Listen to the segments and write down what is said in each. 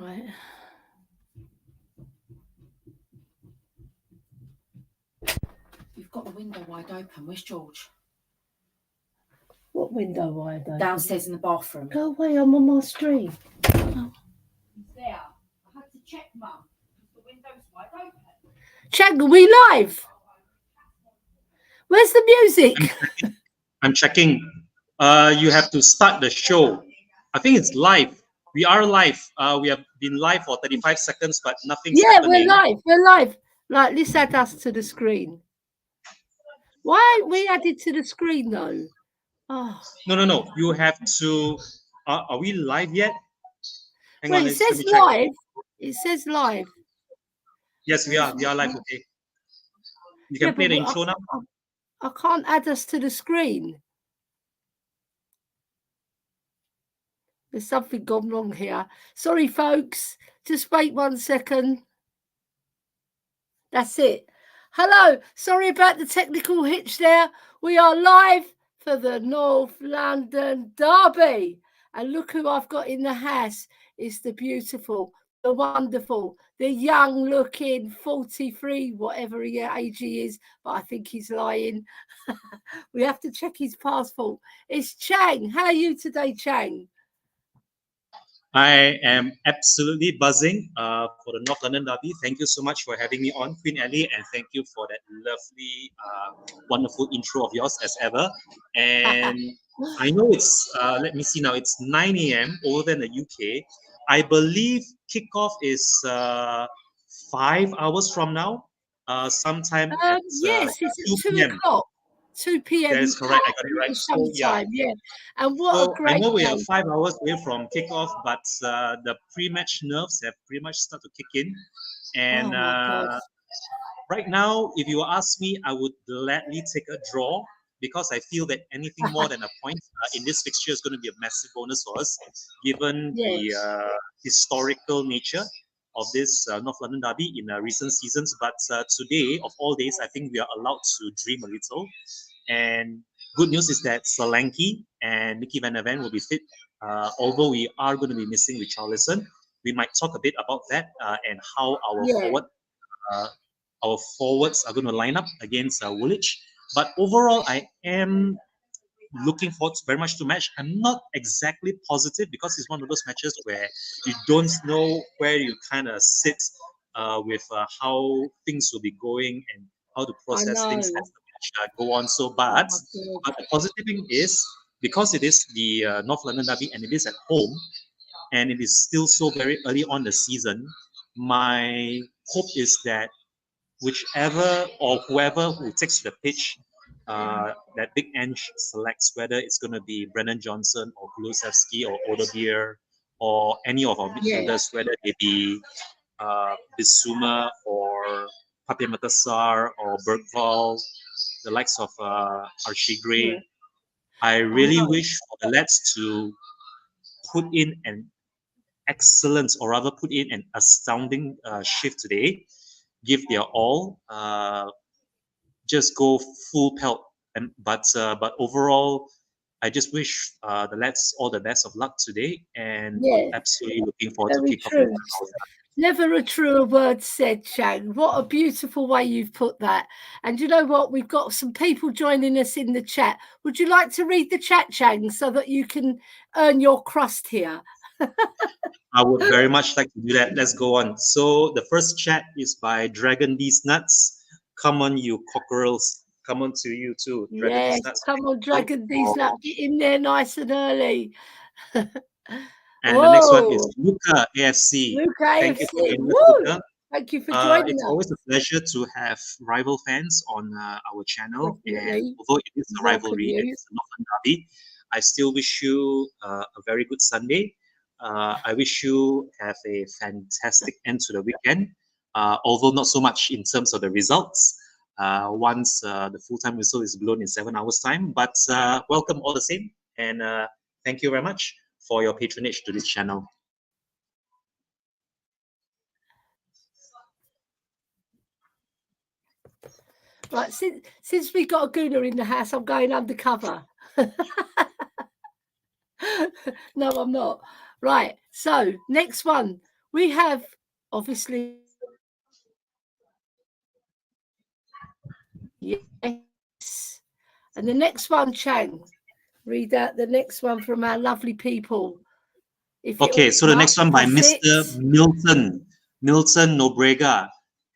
Right. You've got the window wide open. Where's George? What window wide open? Downstairs in the bathroom. Go away, I'm on my stream. Oh. He's there. I had to check, Mum. The window's wide open. Chang, are we live? Where's the music? I'm checking. You have to start the show. I think it's live. We are live. We have been live for 35 seconds, but nothing's happening. We're live. Right, let's add us to the screen. Why aren't we added to the screen though? Oh. No. You have to. Are we live yet? Hang Well, on, it says let me check. live. It says live. Yes, we are. We are live. Okay. You can play the intro now. I can't add us to the screen. There's something gone wrong here. Sorry, folks. Just wait 1 second. That's it. Hello. Sorry about the technical hitch there. We are live for the North London Derby. And look who I've got in the house. It's the beautiful, the wonderful, the young-looking 43, whatever age he is, but I think he's lying. We have to check his passport. It's Chang. How are you today, Chang? I am absolutely buzzing for the North London Derby. Thank you so much for having me on, Queen Ellie, and thank you for that lovely, wonderful intro of yours as ever. And I know it's, let me see now, it's 9 a.m. over there in the UK. I believe kickoff is 5 hours from now, sometime at yes, it's 2 at 2 p.m. o'clock. 2 p.m. That is correct. I got it right. So, yeah. And what a great I know we are day. 5 hours away from kickoff, but the pre-match nerves have pretty much started to kick in. And right now, if you ask me, I would gladly take a draw because I feel that anything more than a point in this fixture is going to be a massive bonus for us, given the historical nature of this North London Derby in recent seasons. But today, of all days, I think we are allowed to dream a little. And good news is that Solanke and Mickey Van der Ven will be fit. Although we are going to be missing Richarlison, we might talk a bit about that and how our forwards are going to line up against Woolwich. But overall, I am looking forward very much to match. I'm not exactly positive because it's one of those matches where you don't know where you kind of sit with how things will be going and how to process things as the match go on. So, but the positive thing is because it is the North London Derby and it is at home and it is still so very early on the season, my hope is that whichever or whoever who takes the pitch, that Big Ange selects, whether it's going to be Brennan Johnson or Kulusevski or Odebeer or any of our midfielders, whether they be Bissouma or Pape Matasar or Bergvall, the likes of Archie Gray. I really wish for the lads to put in an excellent, or rather put in an astounding shift today, give their all, just go full pelt. But overall, I just wish the lads all the best of luck today, and absolutely looking forward to kick off. Never a truer word said, Chang. What a beautiful way you've put that. And you know what? We've got some people joining us in the chat. Would you like to read the chat, Chang, so that you can earn your crust here? I would very much like to do that. Let's go on. So the first chat is by Dragon These Nuts. Come on, you cockerels. Come on to you too. Dragon These Nuts. Come on, Dragon These Nuts. Get in there nice and early. And the next one is Luca AFC. Thank you for joining It's us. always a pleasure to have rival fans on our channel. And although it is a rivalry and it's a Northern Derby, I still wish you a very good Sunday. I wish you have a fantastic end to the weekend, although not so much in terms of the results. Once the full-time whistle is blown in 7 hours' time, but welcome all the same, and thank you very much for your patronage to this channel. Right, since we got a gooner in the house, I'm going undercover. No, I'm not. Right, so next one. We have obviously. Yes. And the next one, Chang. Read out the next one from our lovely people. Okay, so the next one by Mr. Milton Nobrega.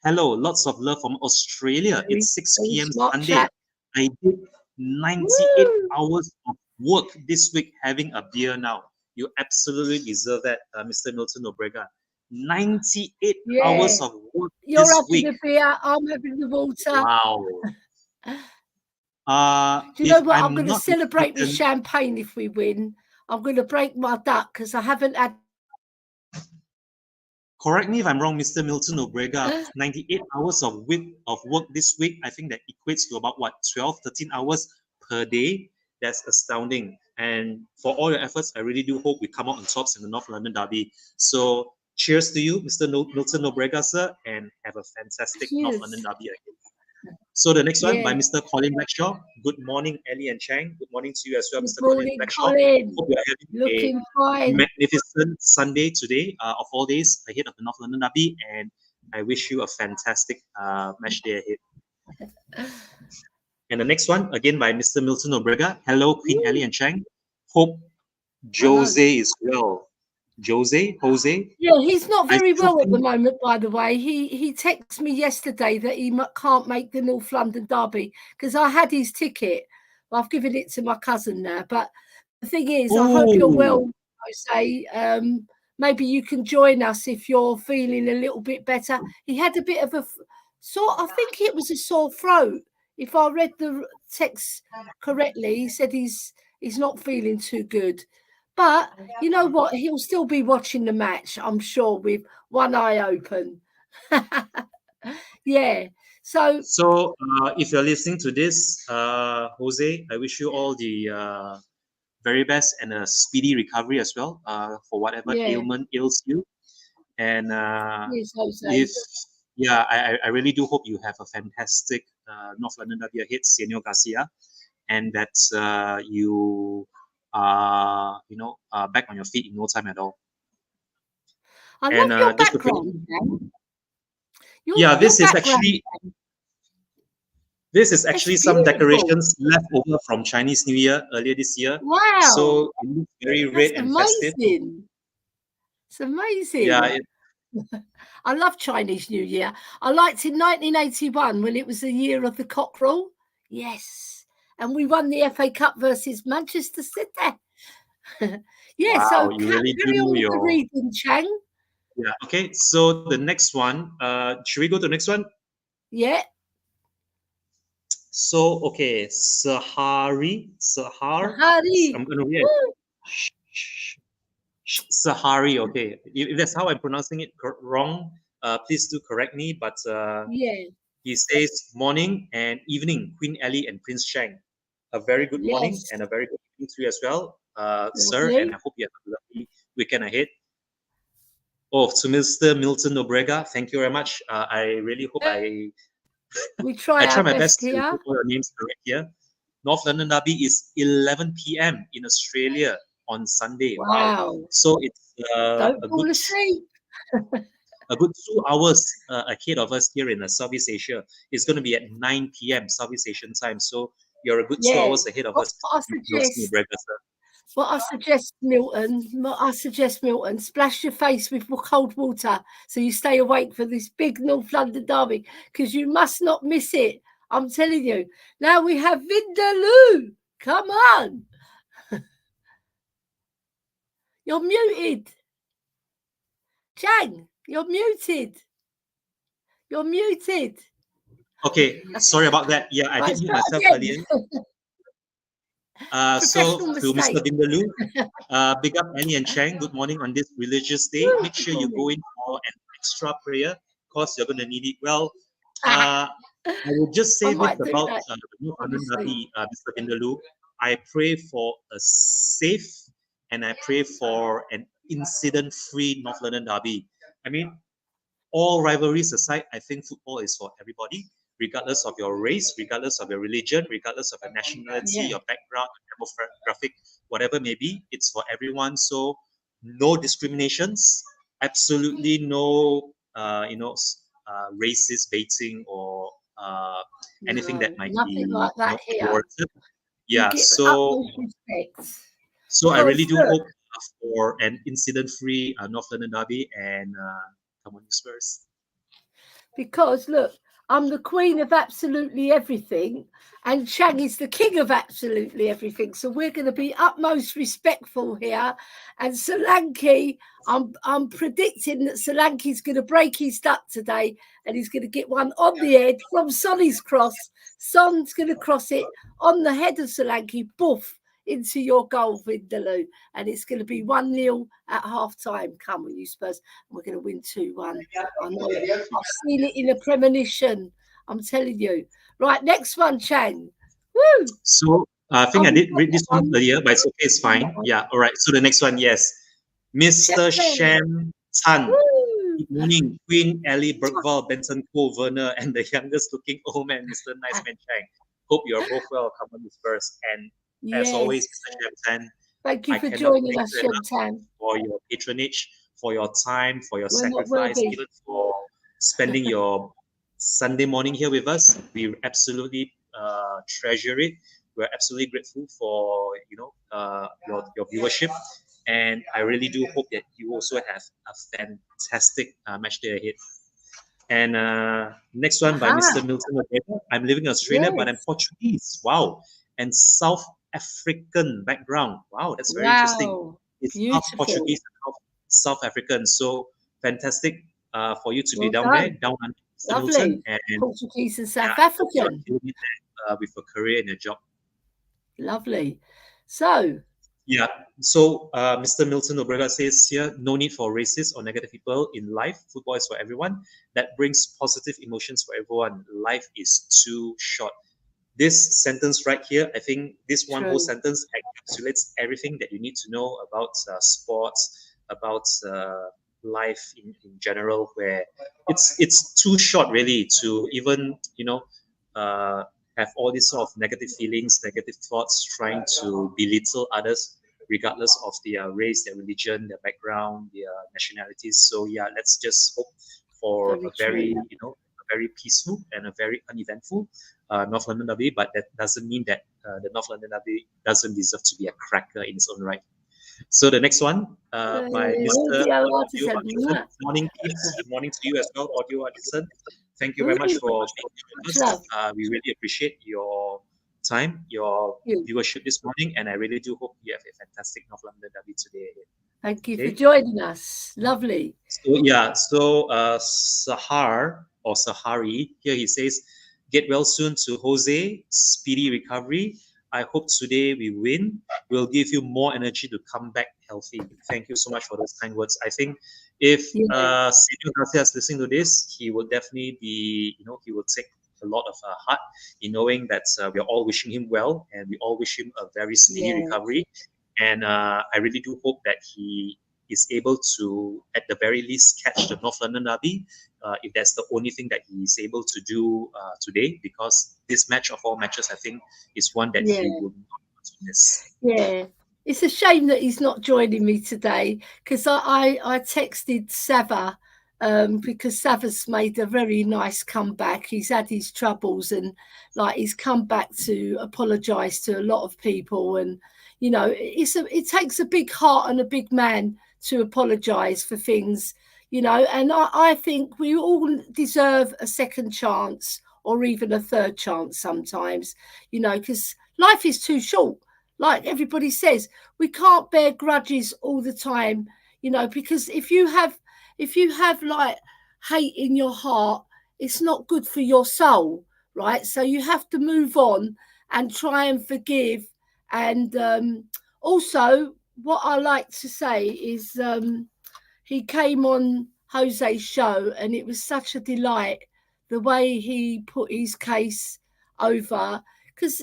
Hello, lots of love from Australia. It's 6 p.m. Sunday. I did 98 hours of work this week having a beer now. You absolutely deserve that, Mr. Milton Nobrega. 98 hours of work You're this having week. the beer, I'm having the water. Wow. Do you know what? I'm going to celebrate with champagne if we win. I'm going to break my duck because I haven't had. Correct me if I'm wrong, Mr. Milton Nobrega. 98 hours of work this week. I think that equates to about what, 12, 13 hours per day. That's astounding. And for all your efforts, I really do hope we come out on tops in the North London Derby. So cheers to you, Mr. Milton Nobrega, sir, and have a fantastic North London Derby again. So the next one by Mr. Colin Blackshaw. Good morning, Ellie and Chang. Good morning to you as well, Mr. Colin Blackshaw. Hope you're having a magnificent Sunday today, of all days ahead of the North London Derby, and I wish you a fantastic match day ahead. And the next one, again by Mr. Milton Nobrega. Hello, Queen Ellie and Chang. Hope Jose is well. Jose? Yeah, he's not very well at the moment, by the way. He texted me yesterday that he can't make the North London Derby because I had his ticket. I've given it to my cousin now. But the thing is, I hope you're well, Jose. Maybe you can join us if you're feeling a little bit better. He had a bit of I think it was a sore throat. If I read the text correctly, he said he's not feeling too good. But you know what? He'll still be watching the match, I'm sure, with one eye open. Yeah. So if you're listening to this, Jose, I wish you all the very best and a speedy recovery as well for whatever ailment ails you. And yes, Jose. I really do hope you have a fantastic North London Derby ahead, Senor Garcia, and that you back on your feet in no time at all. I love your background. This is actually some decorations left over from Chinese New Year earlier this year. Wow! So it looks very red and festive. It's amazing. Yeah. I love Chinese New Year. I liked in 1981 when it was the year of the cockerel. Yes. And we won the FA Cup versus Manchester City. Wow, so you really carry on with the reading, Chang. Yeah, okay. So the next one, should we go to the next one? Yeah. So, okay, Sahari. I'm going to read it. Sahari, okay. If that's how I'm pronouncing it wrong, please do correct me. But he says morning and evening, Queen Ellie and Prince Chang. A very good morning and a very good evening to you as well, sir. And I hope you have a lovely weekend ahead. Oh, to Mr. Milton Nobrega, thank you very much. I really hope I try my best to get all your names correct here. North London Derby is 11 p.m. in Australia on Sunday. Wow. So it's a good 2 hours ahead of us here in Southeast Asia. It's going to be at 9 p.m. Southeast Asian time. So you're a good 2 hours ahead of us. What I suggest, Milton, splash your face with cold water so you stay awake for this big North London Derby because you must not miss it. I'm telling you. Now we have Vindaloo. Come on. You're muted. Chang, you're muted. You're muted. Okay, sorry about that. Yeah, I did mute myself earlier. So to Mr. Vindaloo, big up Annie and Chang. Good morning on this religious day. Make sure you go in for an extra prayer because you're going to need it. Well, I will just say this about the North London Derby, Mr. Vindaloo. I pray for a safe and I pray for an incident-free North London Derby. I mean, all rivalries aside, I think football is for everybody, regardless of your race, regardless of your religion, regardless of your nationality, your background, your demographic, whatever may be, it's for everyone. So no discriminations. absolutely no, racist baiting or anything that might nothing be like that not here. warranted. You Yeah, get so utmost respect. I really do Because, hope for an incident-free North London derby, and come on, you Spurs. Because look, I'm the queen of absolutely everything, and Chang is the king of absolutely everything. So we're going to be utmost respectful here. And Solanke, I'm predicting that Solanke's going to break his duck today, and he's going to get one on the head from Sonny's cross. Son's going to cross it on the head of Solanke, boof, into your goal, Vindaloo. And it's going to be 1-0 at half time. Come on, you Spurs. And we're going to win 2-1. I know it. I've seen it in a premonition. I'm telling you. Right, next one, Chang. Woo! So I think I did read this one earlier, but it's okay, it's fine. Yeah, all right. So the next one, yes. Mr. Sham Tan. Woo! Good morning, Queen Ellie Bergval, Benson Cole, Werner, and the youngest looking old man, Mr. Nice Man Chang. Hope you're both well. Come on, first. And as always, Mr. Sham Tan, thank you I for cannot joining thank us, you Sham enough Tan. for your patronage, for your time, for your We're not sacrifice, worthy. even for spending your Sunday morning here with us. We absolutely treasure it. We're absolutely grateful for your viewership, and I really do hope that you also have a fantastic match day ahead. And next one by Mr. Milton O'Donnell. I'm living in Australia, but I'm Portuguese. Wow. And South African background. Wow, that's very interesting. It's half Portuguese and half South African. So fantastic for you to be down there, down under Mr. Milton. And Portuguese and South African. With a career and a job. Lovely. So yeah. So Mr. Milton Obrega says here, no need for racist or negative people in life. Football is for everyone. That brings positive emotions for everyone. Life is too short. This sentence right here, I think this one whole sentence encapsulates everything that you need to know about sports, about life in general, where it's too short really to even, have all these sort of negative feelings, negative thoughts, trying to belittle others, regardless of their race, their religion, their background, their nationalities. So yeah, let's just hope for a very peaceful and a very uneventful North London derby. But that doesn't mean that the North London derby doesn't deserve to be a cracker in its own right. So the next one by Mr. Audio Artisan. Good morning, Keith. Good morning to you as well, Audio Artisan. Thank you very much for being with us. We really appreciate your time, your viewership this morning, and I really do hope you have a fantastic North London derby today. Thank you for joining us. Lovely. So Sahar or Sahari here, he says, get well soon to Jose, speedy recovery. I hope today we win. We'll give you more energy to come back healthy. Thank you so much for those kind words. I think if Senor Garcia is listening to this, he will definitely be, he will take a lot of heart in knowing that we're all wishing him well, and we all wish him a very speedy recovery. And I really do hope that he is able to, at the very least, catch the North London derby, if that's the only thing that he is able to do today, because this match of all matches, I think, is one that he will not want to miss. Yeah. It's a shame that he's not joining me today, because I texted Sava because Sava's made a very nice comeback. He's had his troubles, and he's come back to apologise to a lot of people. And it takes a big heart and a big man to apologise for things, and I think we all deserve a second chance, or even a third chance sometimes, because life is too short. Like everybody says, we can't bear grudges all the time, because if you have hate in your heart, it's not good for your soul, right? So you have to move on and try and forgive. And also, what I like to say is he came on Jose's show, and it was such a delight the way he put his case over. Because,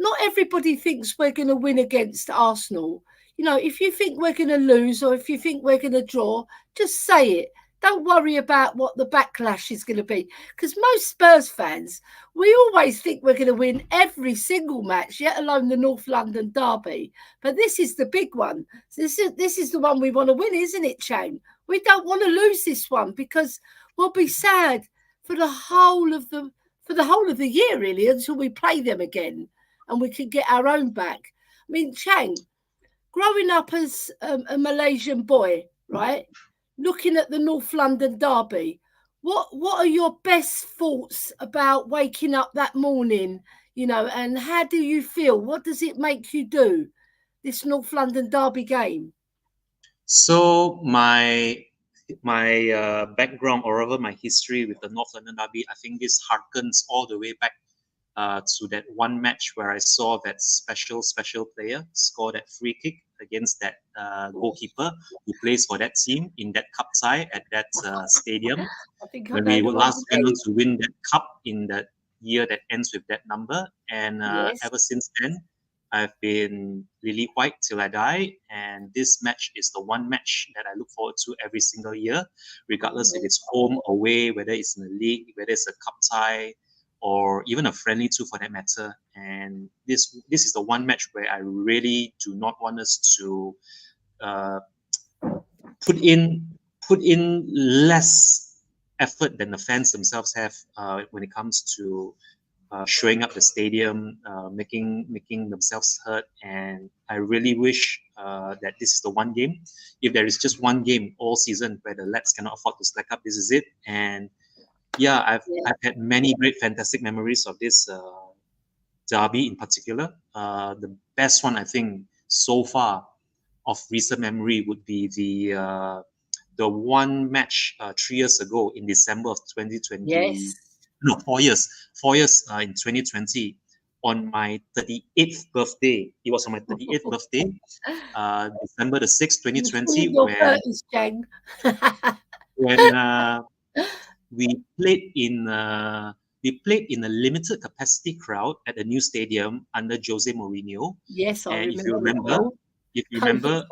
not everybody thinks we're going to win against Arsenal. If you think we're going to lose, or if you think we're going to draw, just say it. don't worry about what the backlash is going to be, because most Spurs fans, we always think we're going to win every single match, let alone the North London derby. But this is the big one. This is the one we want to win, isn't it, Chang? We don't want to lose this one, because we'll be sad for the whole of the year, really, until we play them again and we can get our own back. I mean, Chang, growing up as a Malaysian boy, right, looking at the North London derby, what are your best thoughts about waking up that morning, you know, and how do you feel? What does it make you do, this North London derby game? So my background, or rather my history with the North London derby, I think this harkens all the way back to that one match where I saw that special player score that free kick against that goalkeeper who plays for that team in that cup tie at that stadium. When we were last able to win that cup in that year that ends with that number. And ever since then, I've been Lily White till I die. And this match is the one match that I look forward to every single year, regardless if it's home, away, whether it's in the league, whether it's a cup tie, or even a friendly too for that matter. And this is the one match where I really do not want us to put in less effort than the fans themselves have when it comes to showing up the stadium, making themselves heard. And I really wish that this is the one game. If there is just one game all season where the lads cannot afford to slack up, this is it. And yeah, I've had many great, fantastic memories of this derby in particular. The best one, I think, so far of recent memory would be the one match 3 years ago in December of 2020. Yes. No, 4 years. 4 years in 2020 on my 38th birthday. It was on my 38th birthday, December the 6th, 2020, when we played in a limited capacity crowd at the new stadium under Jose Mourinho. Yes, I and remember. If you remember,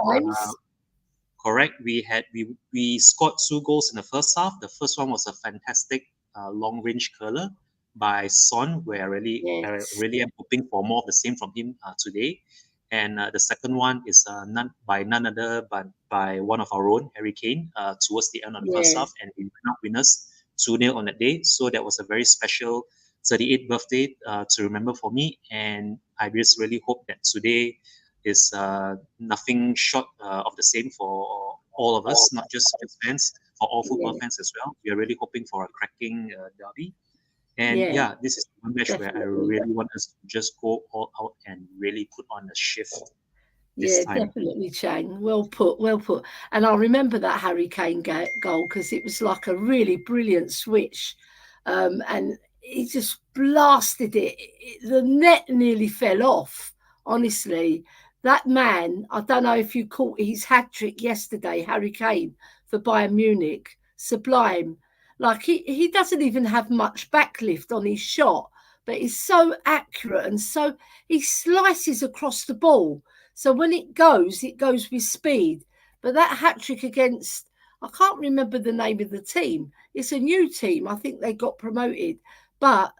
correct, we scored 2 goals in the first half. The first one was a fantastic long range curler by Son, where I really am hoping for more of the same from him today. And the second one is none other but by one of our own, Harry Kane, towards the end of the first half, and we went out winners 2-0 on that day. So that was a very special 38th birthday to remember for me. And I just really hope that today is nothing short of the same for all of us, not just fans, for all football fans as well. We are really hoping for a cracking derby. And this is one match where I really want us to just go all out and really put on a shift. Definitely, Chang. Well put. And I remember that Harry Kane goal because it was like a really brilliant switch. And he just blasted it. The net nearly fell off, honestly. That man, I don't know if you caught his hat-trick yesterday, Harry Kane, for Bayern Munich. Sublime. Like, he doesn't even have much backlift on his shot, but he's so accurate and so he slices across the ball. So when it goes with speed. But that hat-trick against, I can't remember the name of the team. It's a new team. I think they got promoted. But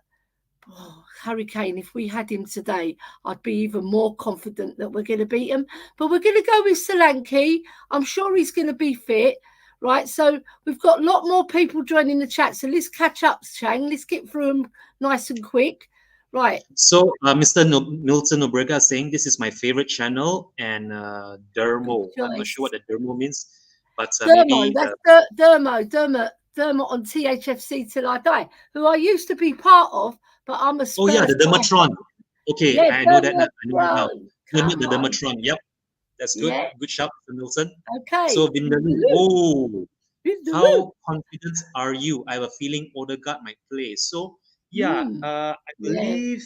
Harry Kane, if we had him today, I'd be even more confident that we're going to beat him. But we're going to go with Solanke. I'm sure he's going to be fit. Right, so we've got a lot more people joining the chat. So let's catch up, Chang. Let's get through them nice and quick. Right. So Mr. Milton Obrega is saying this is my favorite channel, and Dermo. I'm not sure what the Dermo means, but Dermo, that's Dermo on THFC Till I Die, who I used to be part of, but I'm a Spurs the Dermatron. Okay, I know that now. The Dermatron. Yep. That's good. Yeah. Good shout, Mr. Milton. Okay. So, Vindaloo. How confident are you? I have a feeling Odegaard might play. So, I believe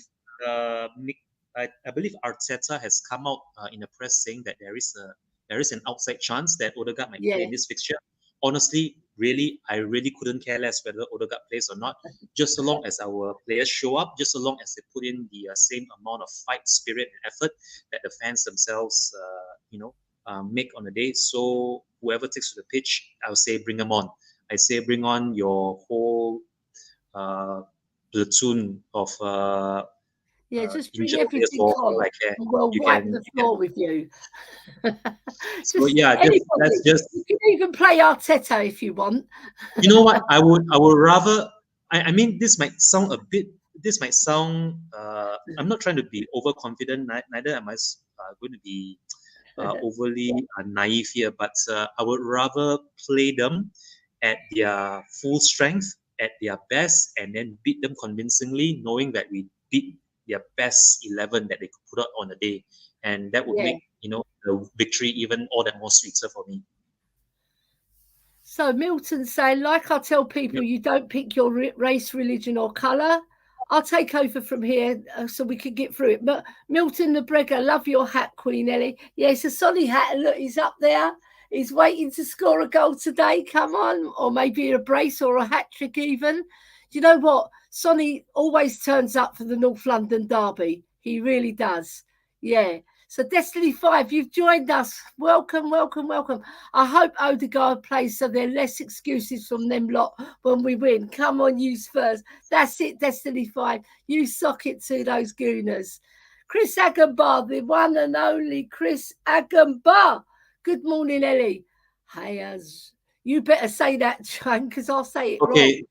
I believe Arteta has come out in the press saying that there is an outside chance that Odegaard might play in this fixture. Honestly, I really couldn't care less whether Odegaard plays or not. Just so long as our players show up, just so long as they put in the same amount of fight, spirit, and effort that the fans themselves, make on the day. So whoever takes to the pitch, I would say bring them on. I say bring on your whole platoon of Yeah, just bring injured players everything for on. all I care. And we'll You wipe can- the you floor with you. So yeah, that's just. You can even play Arteta if you want. You know what? I would rather. I mean, this might sound a bit. This might sound. I'm not trying to be overconfident. Neither am I going to be overly naive here. But I would rather play them at their full strength, at their best, and then beat them convincingly, knowing that we beat their best 11 that they could put out on a day, and that would make the victory even all that more sweeter for me. So Milton saying, like I tell people, you don't pick your race, religion or colour. I'll take over from here so we can get through it. But Milton the Bregger, love your hat, Queen Ellie. Yeah, it's a Sonny hat. Look, he's up there. He's waiting to score a goal today. Come on. Or maybe a brace or a hat-trick even. Do you know what? Sonny always turns up for the North London derby. He really does. Yeah. So Destiny 5, you've joined us. Welcome, welcome, welcome. I hope Odegaard plays so there are less excuses from them lot when we win. Come on, you Spurs. That's it, Destiny 5. You sock it to those Gooners. Chris Agambar, the one and only Chris Agambar. Good morning, Ellie. Hey, you better say that, Chang, because I'll say it Okay. wrong.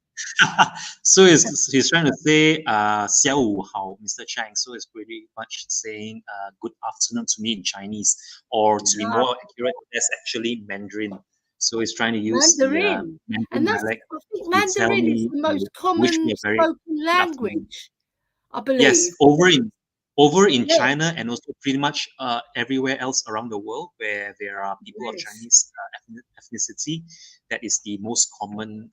So he's trying to say "xiao wu hao," Mr. Chang. So it's pretty much saying "good afternoon" to me in Chinese, or to be more accurate, that's actually Mandarin. So he's trying to use Mandarin. the Mandarin And that's, dialect. I think to tell Mandarin is me the most you wish me common a very spoken good afternoon. language, I believe. Yes, over in Yeah. China and also pretty much everywhere else around the world where there are people of Yes. Chinese ethnicity, that is the most common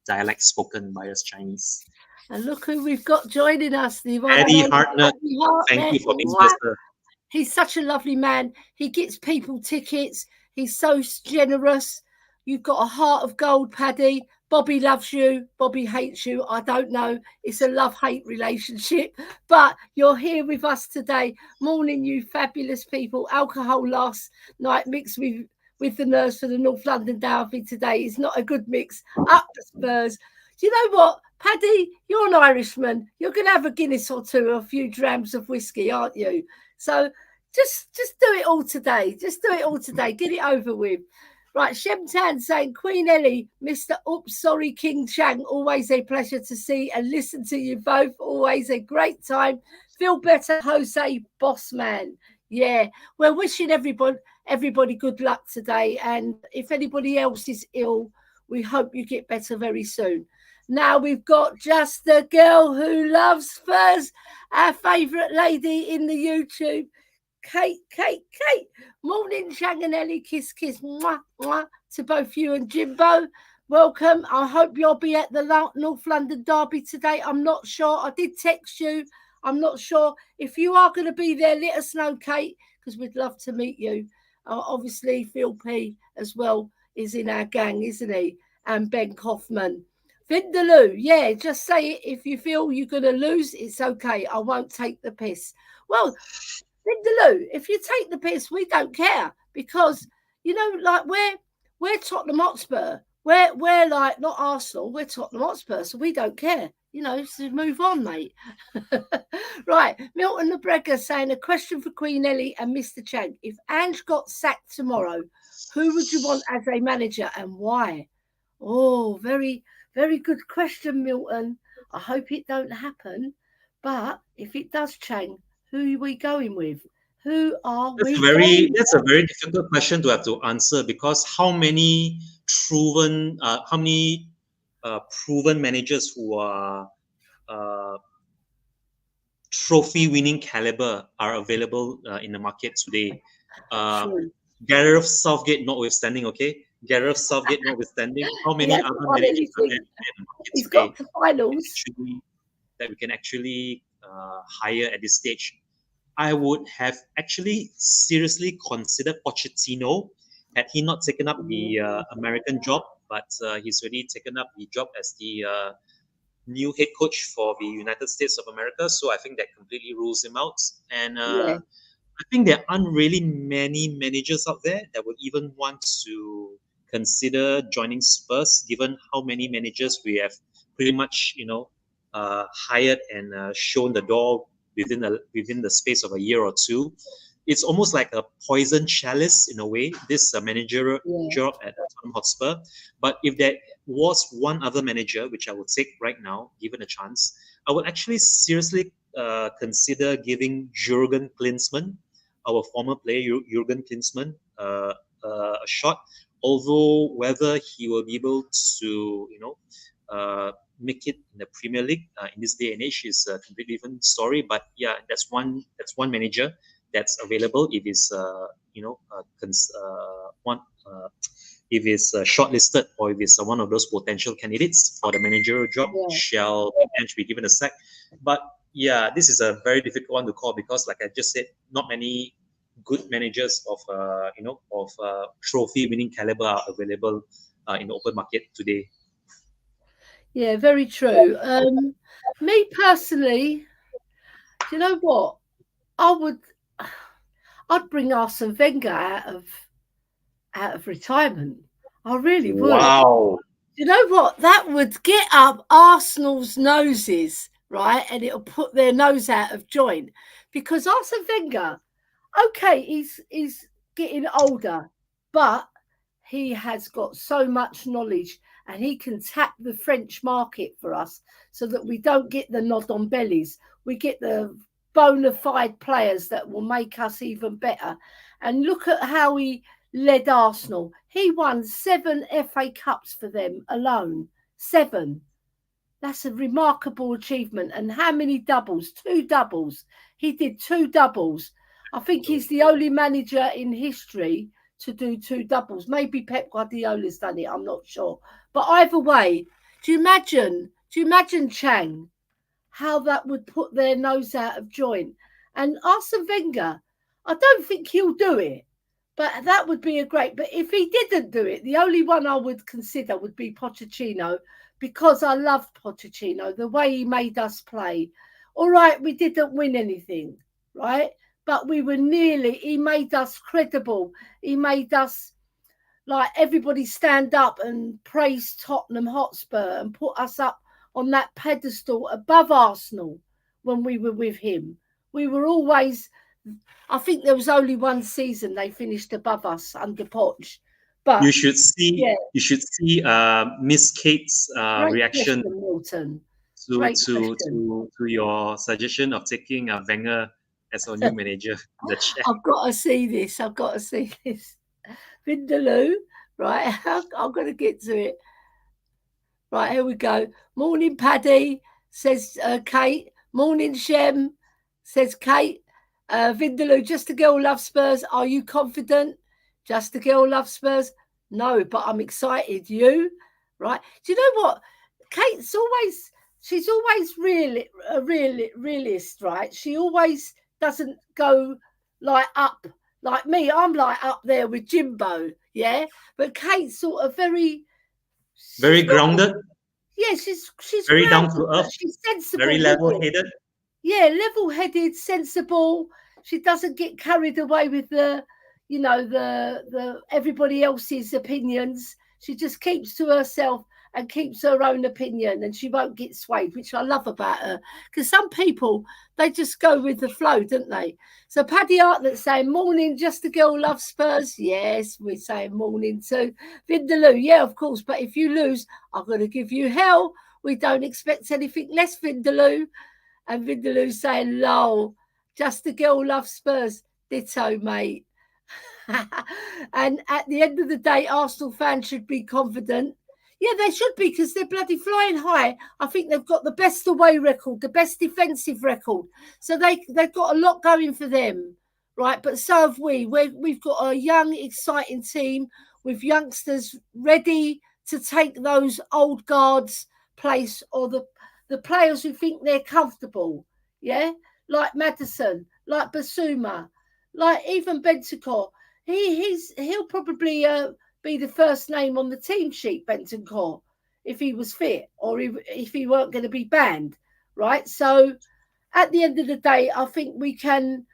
dialect spoken by us Chinese. And look who we've got joining us. The one Eddie and only Hartnett, Eddie Hartnett. thank you for being What? here, sir. He's such a lovely man. He gets people tickets. He's so generous. You've got a heart of gold, Paddy. Bobby loves you. Bobby hates you. I don't know. It's a love-hate relationship. But you're here with us today. Morning, you fabulous people. Alcohol last night mixed with the nerves for the North London derby today is not a good mix. Up the Spurs. Do you know what, Paddy? You're an Irishman. You're going to have a Guinness or two, or a few drams of whiskey, aren't you? So just do it all today. Just do it all today. Get it over with. Right, Shemtan saying, Queen Ellie, Mr. Oops, sorry, King Chang, always a pleasure to see and listen to you both. Always a great time. Feel better, Jose Bossman. Yeah, we're wishing everybody good luck today. And if anybody else is ill, we hope you get better very soon. Now we've got just the girl who loves Spurs, our favourite lady in the YouTube, Kate. Morning, Chang and Ellie. Kiss, mwah, mwah, to both you and Jimbo. Welcome. I hope you'll be at the North London derby today. I'm not sure. I did text you. I'm not sure. If you are going to be there, let us know, Kate, because we'd love to meet you. Obviously, Phil P as well is in our gang, isn't he? And Ben Kaufman. Vindaloo, yeah, just say it. If you feel you're going to lose, it's okay. I won't take the piss. Well, Vindaloo, if you take the piss, we don't care because, you know, like we're Tottenham Hotspur. We're like not Arsenal, we're Tottenham Hotspur, so we don't care. You know, so move on, mate. Right, Milton the Bregger saying a question for Queen Ellie and Mr. Chang. If Ange got sacked tomorrow, who would you want as a manager and why? Oh, very, very good question, Milton. I hope it don't happen. But if it does, Chang, who are we going with? Who are we going That's a very difficult question to have to answer because how many proven managers who are trophy-winning caliber are available in the market today? Gareth Southgate notwithstanding, okay? Gareth Southgate notwithstanding, how many other managers are there in the market He's today got the finals that we can actually hire at this stage? I would have actually seriously considered Pochettino had he not taken up the American job, but he's already taken up the job as the new head coach for the United States of America. So I think that completely rules him out. And I think there aren't really many managers out there that would even want to consider joining Spurs, given how many managers we have pretty much, hired and shown the door within the space of a year or two. It's almost like a poison chalice in a way, this managerial job at Tottenham Hotspur. But if there was one other manager, which I would take right now, given a chance, I would actually seriously consider giving Jurgen Klinsmann, our former player, Jurgen Klinsmann, a shot. Although whether he will be able to, make it in the Premier League in this day and age is a completely different story. But yeah, that's one manager that's available if it's if it's shortlisted, or if it's one of those potential candidates for the managerial job, shall be given a sack. But yeah, this is a very difficult one to call because, like I just said, not many good managers of trophy-winning caliber are available in the open market today. Yeah, very true. Me personally, do you know what? I'd bring Arsene Wenger out of retirement. I really would. Wow. You know what? That would get up Arsenal's noses, right? And it'll put their nose out of joint. Because Arsene Wenger, okay, he's getting older, but he has got so much knowledge and he can tap the French market for us so that we don't get the nod on bellies. We get the bona fide players that will make us even better. And look at how he led Arsenal. He won 7 FA Cups for them alone. 7. That's a remarkable achievement. And how many doubles? 2 doubles. He did 2 doubles. I think he's the only manager in history to do 2 doubles. Maybe Pep Guardiola's done it. I'm not sure. But either way, do you imagine Chang, how that would put their nose out of joint? And Arsene Wenger, I don't think he'll do it, but that would be a great. But if he didn't do it, the only one I would consider would be Pochettino, because I loved Pochettino, the way he made us play. All right, we didn't win anything, right? But we were he made us credible. He made us, like, everybody stand up and praise Tottenham Hotspur and put us up on that pedestal above Arsenal when we were with him. We were always, I think there was only one season they finished above us under Poch. But you should see Miss Kate's reaction to your suggestion of taking Wenger as our new manager. I've got to see this. Vindaloo, right? I'm going to get to it. Right, here we go. Morning, Paddy, says Kate. Morning, Shem, says Kate. Vindaloo, just a girl loves Spurs. Are you confident? Just a girl loves Spurs? No, but I'm excited. You? Right. Do you know what? She's always really a realist, right? She always doesn't go like up. Like me, I'm like up there with Jimbo, yeah? But Kate's sort of very grounded. Yeah, she's very grounded, down to earth. She's sensible. Very level-headed. Yeah, level-headed, sensible. She doesn't get carried away with the everybody else's opinions. She just keeps to herself and keeps her own opinion, and she won't get swayed, which I love about her. Because some people, they just go with the flow, don't they? So Paddy Artlett's saying, morning, just a girl loves Spurs. Yes, we're saying morning too. Vindaloo, yeah, of course. But if you lose, I'm going to give you hell. We don't expect anything less, Vindaloo. And Vindaloo's saying, lol, just a girl loves Spurs. Ditto, mate. And at the end of the day, Arsenal fans should be confident. Yeah, they should be, because they're bloody flying high. I think they've got the best away record, the best defensive record. So they've got a lot going for them, right? But so have we. We've got a young, exciting team with youngsters ready to take those old guards' place, or the players who think they're comfortable, yeah? Like Maddison, like Basuma, like even Bentancur. He'll probably... be the first name on the team sheet, Bentancur, if he was fit, or if he weren't going to be banned, right? So at the end of the day, I think we can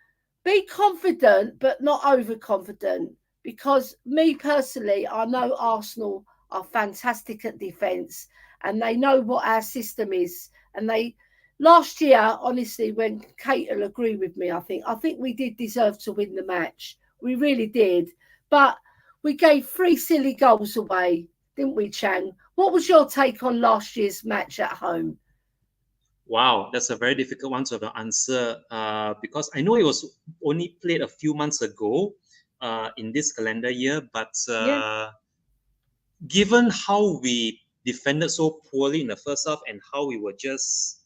be confident, but not overconfident, because me personally, I know Arsenal are fantastic at defence and they know what our system is. And they last year, honestly, when Kate will agree with me, I think we did deserve to win the match. We really did. But we gave 3 silly goals away, didn't we, Chang? What was your take on last year's match at home? Wow, that's a very difficult one to answer because I know it was only played a few months ago in this calendar year, but given how we defended so poorly in the first half and how we were just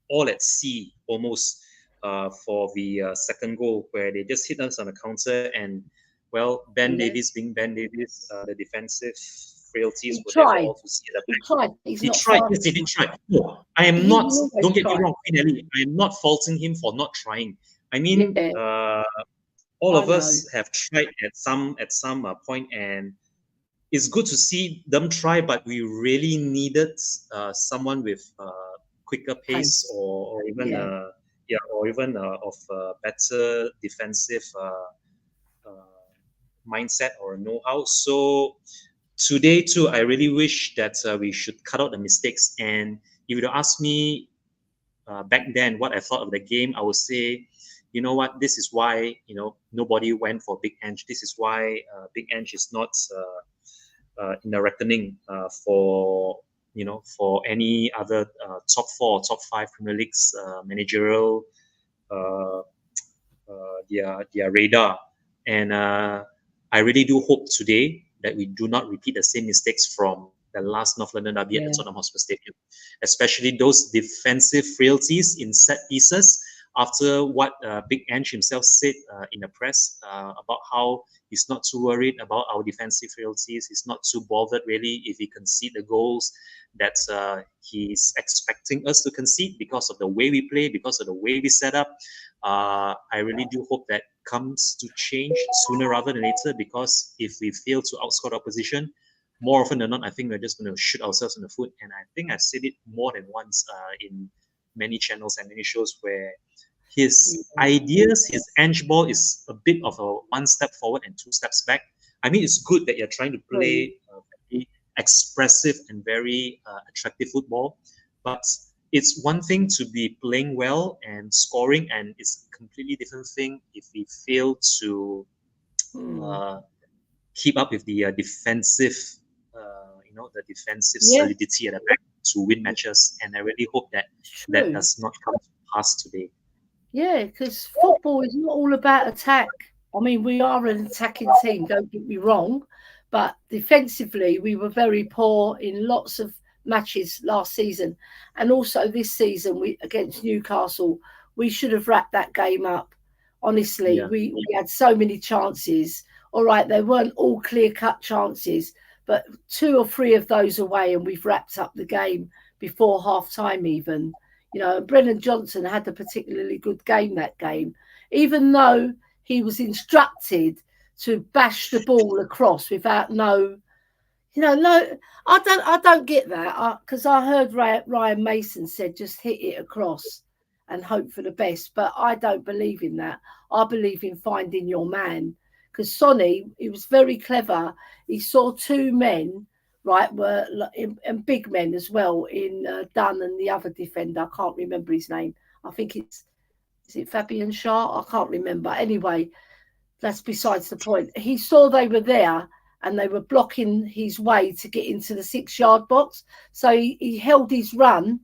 all at sea almost for the second goal, where they just hit us on the counter, and well, Ben Davies being Ben Davies, the defensive frailties were there for all to see. He tried. Yes, he did try. No, I am not. Don't get me wrong, Ellie. I am not faulting him for not trying. I mean, all of us have tried at some point, and it's good to see them try. But we really needed someone with quicker pace, or even of better defensive mindset or know-how. So today too, I really wish that we should cut out the mistakes. And if you ask me back then what I thought of the game, I would say, you know what, this is why nobody went for Big Ange. This is why Big Ange is not in the reckoning for any other top 4 or top 5 Premier League's managerial their radar. And I really do hope today that we do not repeat the same mistakes from the last North London derby at the Tottenham Hotspur Stadium, especially those defensive frailties in set pieces. After what Big Ange himself said in the press about how he's not too worried about our defensive frailties, he's not too bothered really if he concede the goals that he's expecting us to concede because of the way we play, because of the way we set up. I really do hope that comes to change sooner rather than later, because if we fail to outscore the opposition, more often than not, I think we're just going to shoot ourselves in the foot. And I think I've said it more than once in many channels and many shows, where his ideas, his Ange ball is a bit of a 1 step forward and 2 steps back. I mean, it's good that you're trying to play very expressive and very attractive football, but it's one thing to be playing well and scoring, and it's a completely different thing if we fail to keep up with the defensive, solidity at the back to win matches. And I really hope that that does not come to pass today. Yeah, because football is not all about attack. I mean, we are an attacking team, don't get me wrong, but defensively we were very poor in lots of matches last season, and also this season against Newcastle, we should have wrapped that game up. Honestly, we had so many chances. All right, they weren't all clear-cut chances, but 2 or 3 of those away, and we've wrapped up the game before half-time even. Brennan Johnson had a particularly good game that game, even though he was instructed to bash the ball across without I don't get that, because I heard Ryan Mason said just hit it across and hope for the best, but I don't believe in that. I believe in finding your man, because Sonny, he was very clever. He saw 2 men, right, and big men as well in Dunn and the other defender. I can't remember his name. I think is it Fabian Schär? I can't remember. Anyway, that's besides the point. He saw they were there and they were blocking his way to get into the 6-yard box. So he held his run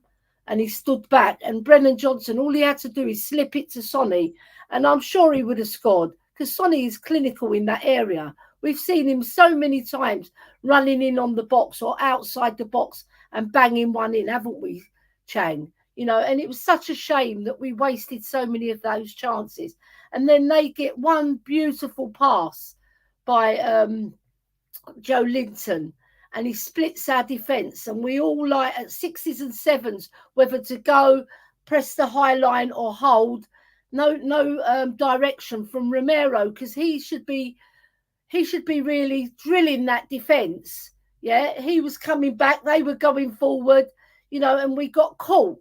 and he stood back. And Brennan Johnson, all he had to do is slip it to Sonny, and I'm sure he would have scored, because Sonny is clinical in that area. We've seen him so many times running in on the box or outside the box and banging one in, haven't we, Chang? And it was such a shame that we wasted so many of those chances. And then they get one beautiful pass by Joe Linton, and he splits our defence. And we all like at 6s and 7s whether to go, press the high line or hold. No direction from Romero, because he should be really drilling that defence. Yeah, he was coming back, they were going forward, and we got caught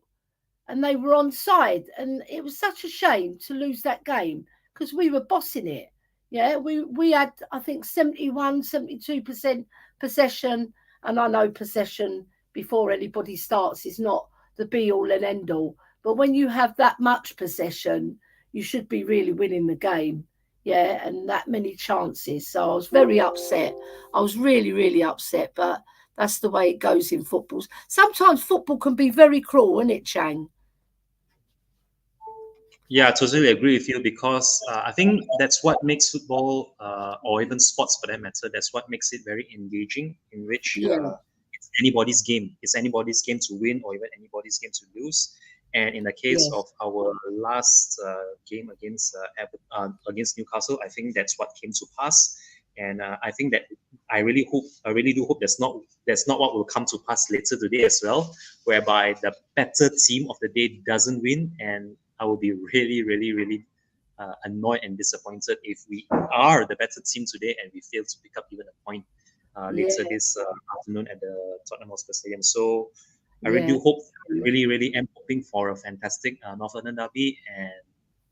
and they were onside. And it was such a shame to lose that game, because we were bossing it. Yeah, we had, I think, 71, 72% possession. And I know possession before anybody starts is not the be-all and end-all. But when you have that much possession, you should be really winning the game. Yeah, and that many chances. So I was very upset. I was really, really upset. But that's the way it goes in football. Sometimes football can be very cruel, isn't it, Chang? Yeah, I totally agree with you, because I think that's what makes football, or even sports for that matter, that's what makes it very engaging, in which it's anybody's game. It's anybody's game to win, or even anybody's game to lose. And in the case of our last game against Newcastle, I think that's what came to pass. And I think that I really do hope that's not what will come to pass later today as well, whereby the better team of the day doesn't win, and I will be really, really, really annoyed and disappointed if we are the better team today and we fail to pick up even a point later this afternoon at the Tottenham Hotspur Stadium. So I really do hope, really am hoping for a fantastic North London derby. And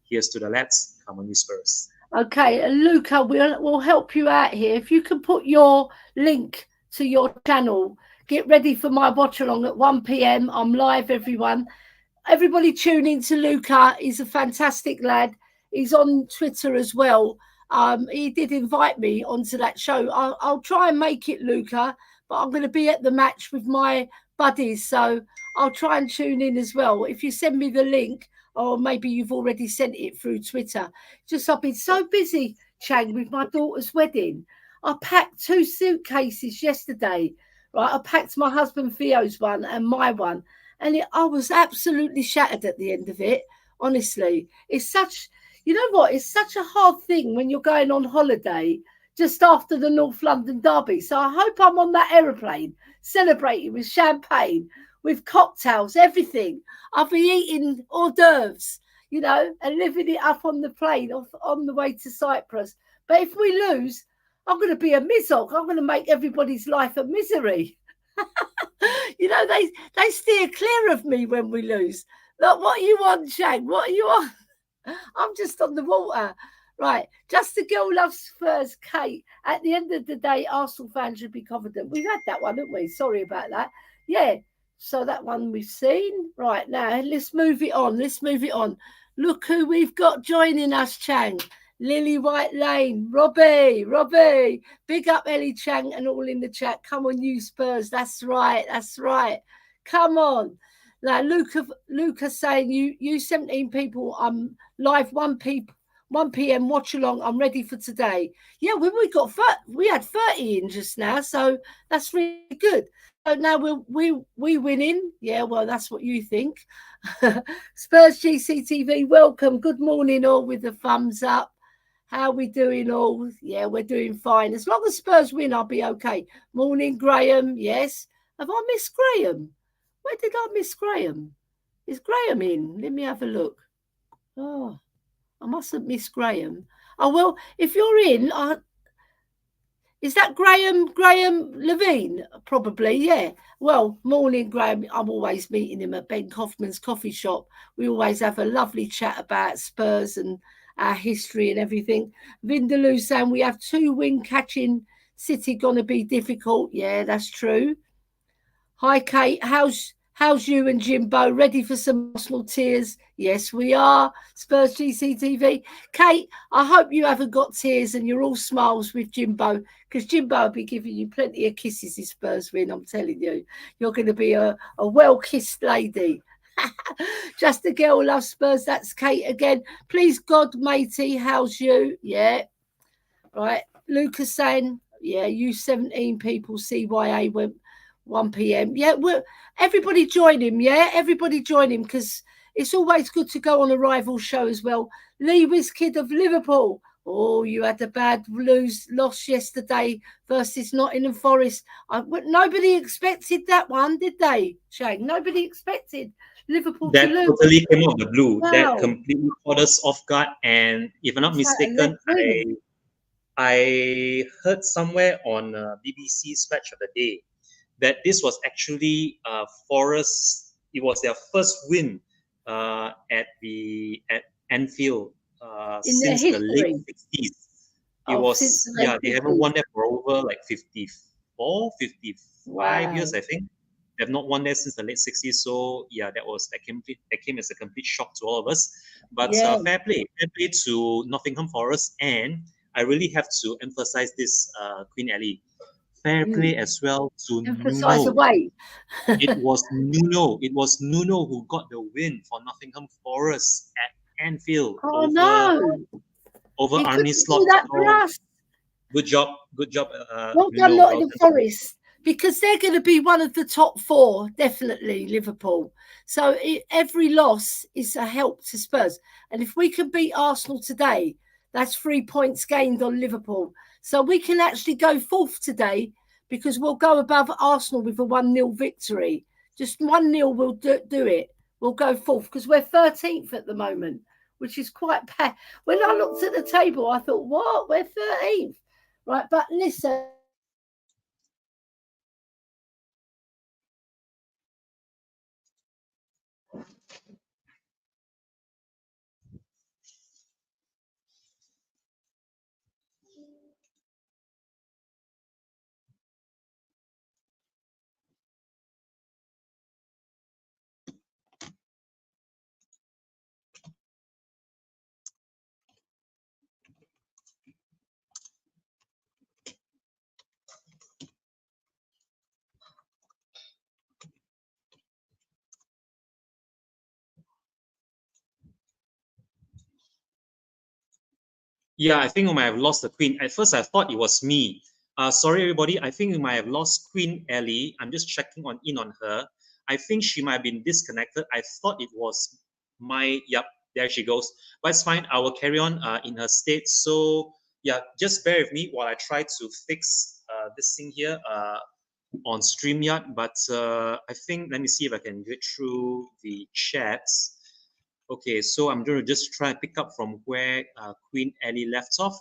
here's to the lads. Come on, you Spurs. Okay, Luca, we'll help you out here. If you can put your link to your channel, get ready for my watch along at 1 p.m. I'm live, everyone. Everybody tune in to Luca. He's a fantastic lad. He's on Twitter as well. He did invite me onto that show. I'll try and make it, Luca, but I'm going to be at the match with my buddies, so I'll try and tune in as well. If you send me the link, or maybe you've already sent it through Twitter. Just I've been so busy, Chang, with my daughter's wedding. I packed 2 suitcases yesterday, right? I packed my husband Theo's one and my one. And I was absolutely shattered at the end of it. Honestly, it's such, you know what? It's such a hard thing when you're going on holiday just after the North London derby. So I hope I'm on that aeroplane celebrating with champagne, with cocktails, everything. I'll be eating hors d'oeuvres, you know, and living it up on the plane on the way to Cyprus. But if we lose, I'm going to be a mizzle. I'm going to make everybody's life a misery. You know, they steer clear of me when we lose. Look, what you want, Shang? What are you on? I'm just on the water. Right. Just the girl loves Spurs, Kate. At the end of the day, Arsenal fans should be confident. We've had that one, haven't we? Sorry about that. Yeah. So that one we've seen. Right, now, let's move it on. Look who we've got joining us, Chang. Lily White Lane, Robbie, big up Ellie Chang and all in the chat. Come on, you Spurs. That's right. Come on. Now, Luca saying you 17 people. I'm live 1 p.m. Watch along. I'm ready for today. Yeah, we had 30 in just now, so that's really good. So now we winning. Yeah, well, that's what you think. Spurs GCTV, welcome. Good morning, all with the thumbs up. How we doing all? Yeah, we're doing fine. As long as Spurs win, I'll be okay. Morning, Graham. Yes. Have I missed Graham? Where did I miss Graham? Is Graham in? Let me have a look. Oh, I mustn't miss Graham. Oh, well, if you're in, is that Graham Levine? Probably, yeah. Well, morning, Graham. I'm always meeting him at Ben Kaufman's coffee shop. We always have a lovely chat about Spurs and our history and everything. Vindaloo saying we have 2 win catching City gonna be difficult. Yeah, that's true. Hi, Kate. How's you and Jimbo? Ready for some Arsenal tears? Yes, we are. Spurs GCTV. Kate, I hope you haven't got tears and you're all smiles with Jimbo, because Jimbo will be giving you plenty of kisses if Spurs win. I'm telling you, you're going to be a well-kissed lady. Just a girl loves Spurs. That's Kate again. Please God, matey, how's you? Yeah. Right. Lucas saying, yeah, you 17 people, CYA went 1 p.m. Yeah, everybody join him. Yeah, everybody join him, because it's always good to go on a rival show as well. Lee Wizkid of Liverpool. Oh, you had a bad loss yesterday versus Nottingham Forest. Nobody expected that one, did they, Shane? Nobody expected Liverpool that to lose. Totally came out of the blue. Wow. That completely caught us off guard. And if I'm not mistaken, I heard somewhere on BBC's Match of the Day that this was actually Forest. It was their first win at Anfield since the late 60s. It was, yeah, they haven't won there for over like 54, 55 years, I think. They've not won there since the late 60s. So yeah, that came as a complete shock to all of us. But fair play to Nottingham Forest, and I really have to emphasize this, Queen Ellie. Fair play as well to Emphasize Nuno. away. It was Nuno who got the win for Nottingham Forest at Anfield over He Arne couldn't Slot. do that for us. Good job. Well done, Nottingham Forest, because they're going to be one of the top 4, definitely, Liverpool. So every loss is a help to Spurs. And if we can beat Arsenal today, that's 3 points gained on Liverpool. So we can actually go 4th today, because we'll go above Arsenal with a 1-0 victory. Just 1-0 will do it. We'll go 4th, because we're 13th at the moment, which is quite bad. When I looked at the table, I thought, what? We're 13th. Right, but listen. Yeah, I think we might have lost the Queen. At first, I thought it was me. Sorry, everybody. I think we might have lost Queen Ellie. I'm just checking in on her. I think she might have been disconnected. I thought it was yep, there she goes. But it's fine. I will carry on in her state. So yeah, just bear with me while I try to fix this thing here on StreamYard. But I think, let me see if I can get through the chats. Okay, so I'm going to just try and pick up from where Queen Ellie left off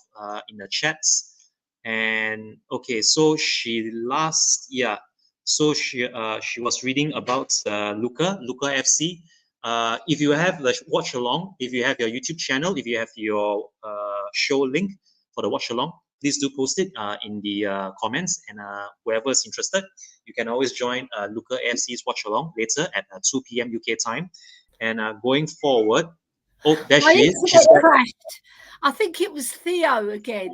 in the chats. And okay, so she was reading about Luca FC. If you have the watch along, if you have your YouTube channel, if you have your show link for the watch along, please do post it in the comments, and whoever is interested, you can always join Luca FC's watch along later at 2 p.m. UK time. And going forward, there she is. She's crashed. I think it was Theo again.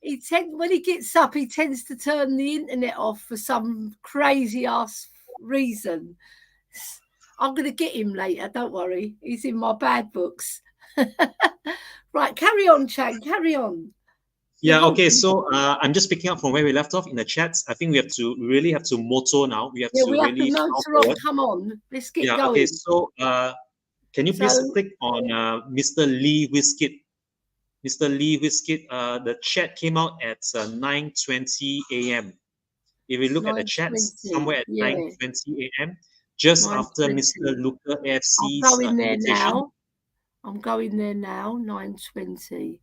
When he gets up, he tends to turn the internet off for some crazy ass reason. I'm going to get him later. Don't worry. He's in my bad books. Right, carry on, Chang. Carry on. Yeah, okay. So I'm just picking up from where we left off in the chats. I think we really have to motto now. We have to really motor on. Come on, let's get going. Okay, so can you please click on Mr. Lee Whiskit? Mr. Lee Whiskit, the chat came out at 9:20 a.m. If we look at the chats, somewhere at 9:20 a.m., just after Mr. Luca AFC's invitation. I'm going there now, 9:20.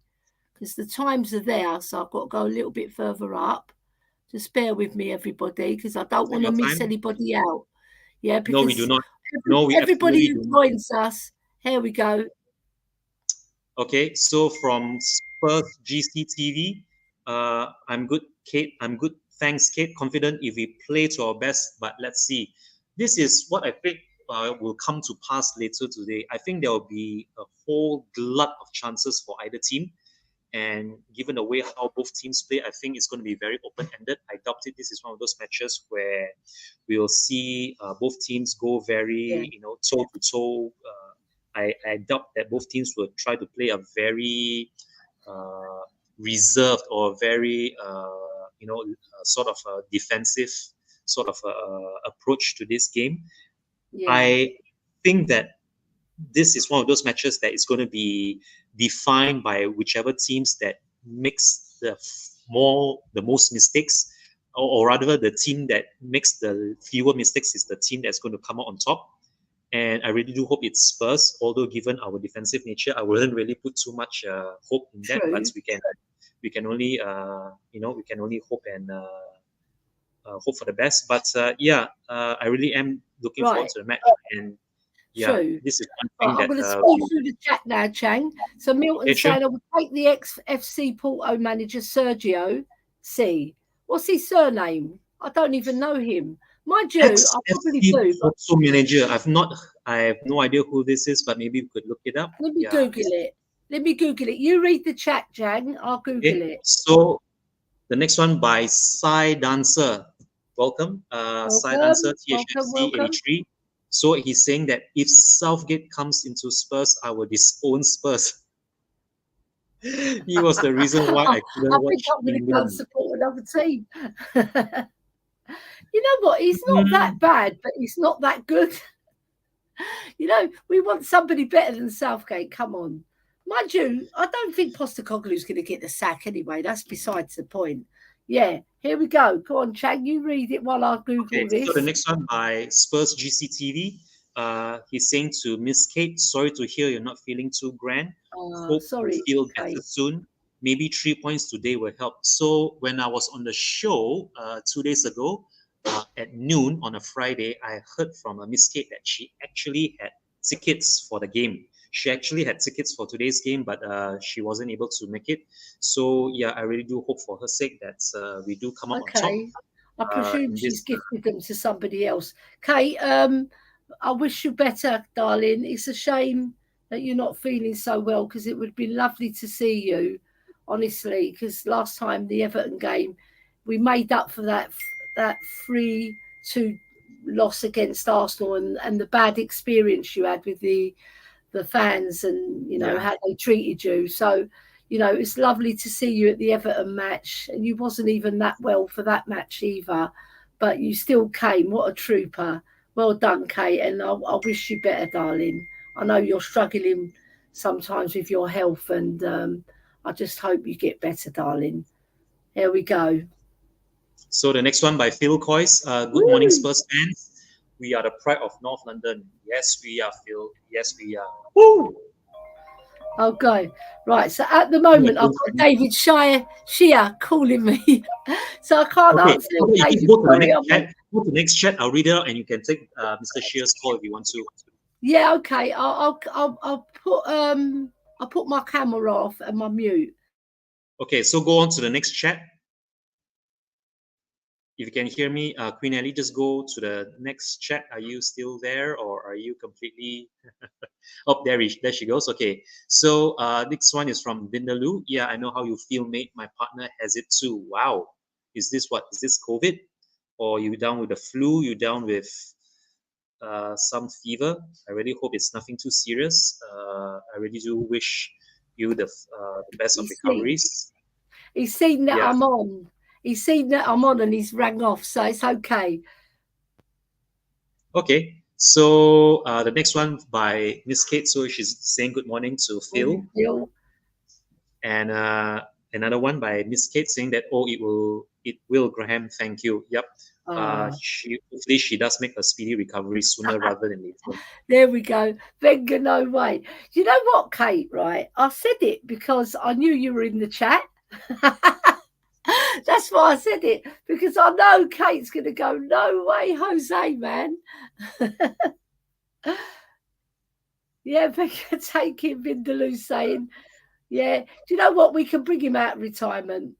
Because the times are there, so I've got to go a little bit further up. Just bear with me, everybody, because I don't want to miss anybody out. Yeah, because no, we do not. Everybody who joins us, here we go. Okay, so from Spurs GCTV, I'm good, Kate. I'm good. Thanks, Kate. Confident if we play to our best, but let's see. This is what I think will come to pass later today. I think there will be a whole glut of chances for either team. And given the way how both teams play, I think it's going to be very open-ended. I doubt it. This is one of those matches where we will see both teams go very, toe-to-toe. I doubt that both teams will try to play a very reserved or very, sort of a defensive sort of approach to this game. Yeah. I think that this is one of those matches that is going to be defined by whichever teams that makes the most mistakes, or rather the team that makes the fewer mistakes is the team that's going to come out on top. And I really do hope it's Spurs, although given our defensive nature, I wouldn't really put too much hope in that. But we can only hope and hope for the best. But I really am looking forward to the match. And Yeah, True. this is one Right, thing I'm going to that scroll through the chat now, Chang. So Milton's Yeah, sure. saying I would take the ex-FC Porto manager Sergio C. What's his surname? I don't even know him. Mind you, I probably ex-FC do. But Porto manager. I have no idea who this is, but maybe we could look it up. let me Yeah. Google it. Let me Google it. You read the chat, Chang. I'll Google Okay. it. So the next one by Sai Dancer. Welcome. Sai Dancer, THFC 83. So he's saying that if Southgate comes into Spurs, I will disown Spurs. He was the reason why I couldn't I watch think I'm going to go and England. support another team. You know what? He's not that bad, but he's not that good. You know, we want somebody better than Southgate. Come on. Mind you, I don't think Postecoglou's going to get the sack anyway. That's besides the point. Yeah, here we go. Go on, Chang. You read it while I Google this. So the next one by Spurs GCTV. He's saying to Miss Kate, sorry to hear you're not feeling too grand. Hope sorry, you feel better Kate. soon. Maybe 3 points today will help. So when I was on the show 2 days ago at noon on a Friday, I heard from Miss Kate that she actually had tickets for the game. She actually had tickets for today's game, but she wasn't able to make it. So yeah, I really do hope for her sake that we do come up on top. I presume she's gifted them to somebody else. Kate, I wish you better, darling. It's a shame that you're not feeling so well because it would be lovely to see you, honestly, because last time the Everton game, we made up for that 3-2 loss against Arsenal and the bad experience you had with the fans and, you know, how they treated you. So, you know, it's lovely to see you at the Everton match. And you wasn't even that well for that match either, but you still came. What a trooper. Well done, Kate. And I wish you better, darling. I know you're struggling sometimes with your health, and I just hope you get better, darling. Here we go. So the next one by Phil Coyce. Good morning, Spurs fans. We are the pride of North London. Yes, we are, Phil. Yes, we are. Woo! Okay, right. So at the moment, I've got David Shia calling me, so I can't answer. David, go to the next chat. I'll read it out, and you can take Mr. Shia's call if you want to. Yeah, okay. I'll put my camera off and my mute. Okay, so go on to the next chat. If you can hear me, Queen Ellie, just go to the next chat. Are you still there, or are you completely? Oh, there she goes. Okay, so next one is from Vindaloo. Yeah, I know how you feel, mate. My partner has it too. Wow, is this COVID, or you down with the flu? You down with some fever? I really hope it's nothing too serious. I really do wish you the best of recoveries. He's seen that I'm on. He's seen that I'm on and he's rang off, so it's okay. Okay, so the next one by Miss Kate. So she's saying good morning to Phil. And another one by Miss Kate saying that, oh, it will, Graham, thank you. Yep. Hopefully she does make a speedy recovery sooner rather than later. There we go. Venga, no way. You know what, Kate, right? I said it because I knew you were in the chat. That's why I said it, because I know Kate's going to go, no way, Jose, man. Yeah, Becca, take him, Vindaloo saying, yeah. Do you know what? We can bring him out of retirement.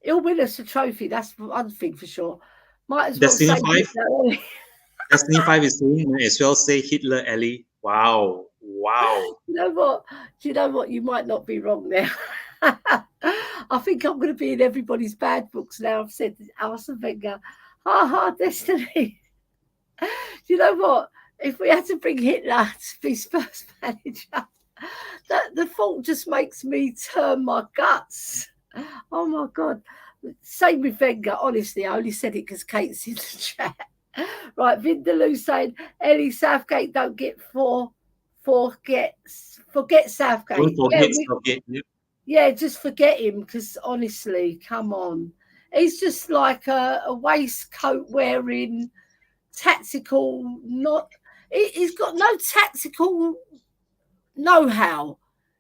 He'll win us a trophy. That's one thing for sure. Might as well say Hitler. Destiny 5 is saying, might as well say Hitler, Ellie. Wow. You know what? Do you know what? You might not be wrong there. I think I'm going to be in everybody's bad books now. I've said Arsene Wenger. Destiny. You know what? If we had to bring Hitler to be Spurs manager, the thought just makes me turn my guts. Oh my God. Same with Wenger. Honestly, I only said it because Kate's in the chat. Right, Vindaloo saying, Ellie, Southgate don't get forget Southgate. Don't forget Southgate. Yeah, just forget him, because honestly, come on. He's just like a waistcoat wearing tactical, he's got no tactical know-how.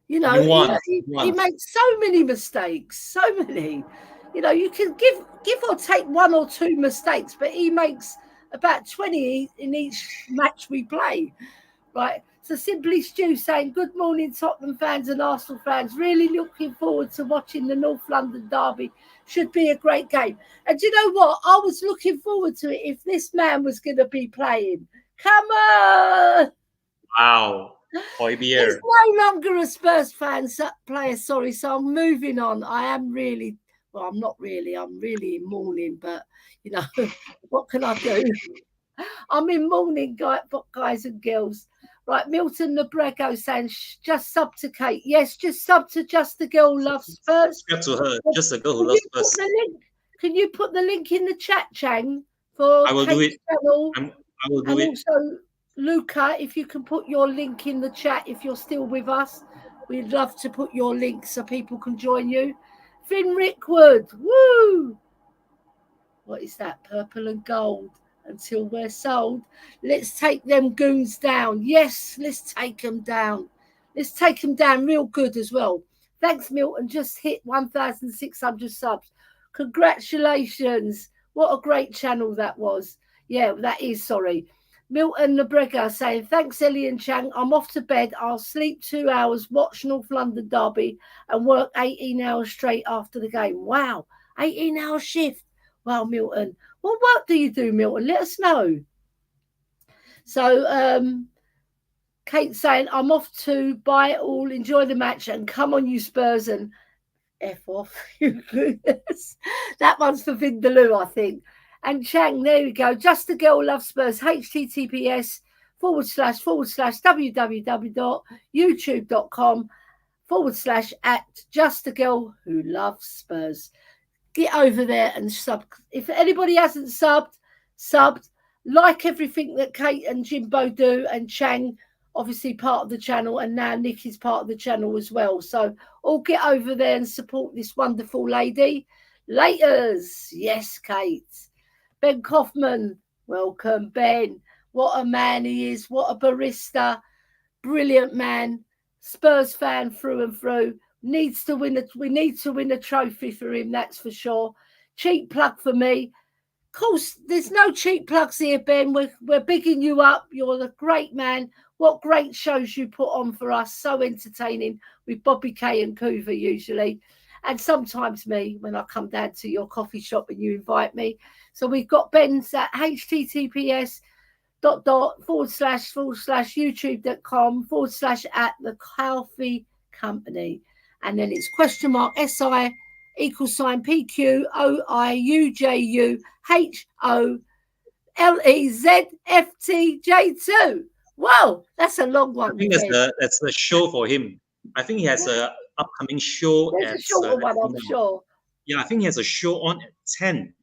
You know, he makes so many mistakes, so many. You know, you can give or take 1 or 2 mistakes, but he makes about 20 in each match we play. Right. So Simply Stew saying, good morning, Tottenham fans and Arsenal fans. Really looking forward to watching the North London derby. Should be a great game. And you know what? I was looking forward to it if this man was going to be playing. Come on. Wow. Hoi He's beer. no longer a Spurs fan player, sorry. So I'm moving on. I am really, well, I'm not really. I'm really in mourning, but, you know, what can I do? I'm in mourning, guys and girls. Right, Milton Nebrego saying, just sub to Kate. Yes, just sub to Just a Girl Loves Spurs. Subscribe to her. Just a girl who Can loves you put Spurs. the link? Can you put the link in the chat, Chang? For I will do Kate's it. channel? I will do And it. also, Luca, if you can put your link in the chat, if you're still with us, we'd love to put your link so people can join you. Finn Rickwood, woo! What is that? Purple and gold. Until we're sold. Let's take them goons down. Yes, let's take them down. Let's take them down real good as well. Thanks, Milton. Just hit 1,600 subs. Congratulations. What a great channel that was. Yeah, that is, sorry. Milton Nebrega saying, thanks, Ellie and Chang. I'm off to bed. I'll sleep 2 hours, watch North London derby, and work 18 hours straight after the game. Wow, 18-hour shift. Wow, Milton. What work do you do, Milton? Let us know. So, Kate saying, I'm off to buy it all, enjoy the match, and come on, you Spurs, and F off. That one's for Vindaloo, I think. And Chang, there we go. Just a Girl Loves Spurs, https://www.youtube.com/@justagirlwholoves_Spurs. Get over there and sub. If anybody hasn't subbed, like everything that Kate and Jimbo do, and Chang, obviously part of the channel, and now Nick is part of the channel as well. So all get over there and support this wonderful lady. Laters. Yes, Kate. Ben Kaufman, welcome, Ben. What a man he is. What a barista. Brilliant man. Spurs fan through and through. We need to win a trophy for him, that's for sure. Cheap plug for me. Of course, there's no cheap plugs here, Ben. We're bigging you up. You're the great man. What great shows you put on for us. So entertaining with Bobby Kay and Coover usually. And sometimes me when I come down to your coffee shop and you invite me. So we've got Ben's at https://youtube.com/@the Company. And then it's $!PQOIUJUHOLEZFTJ2. Wow, that's a long one. I think that's the show for him. I think he has an upcoming show. There's a shorter one, I'm sure. Yeah, I think he has a show on at 10.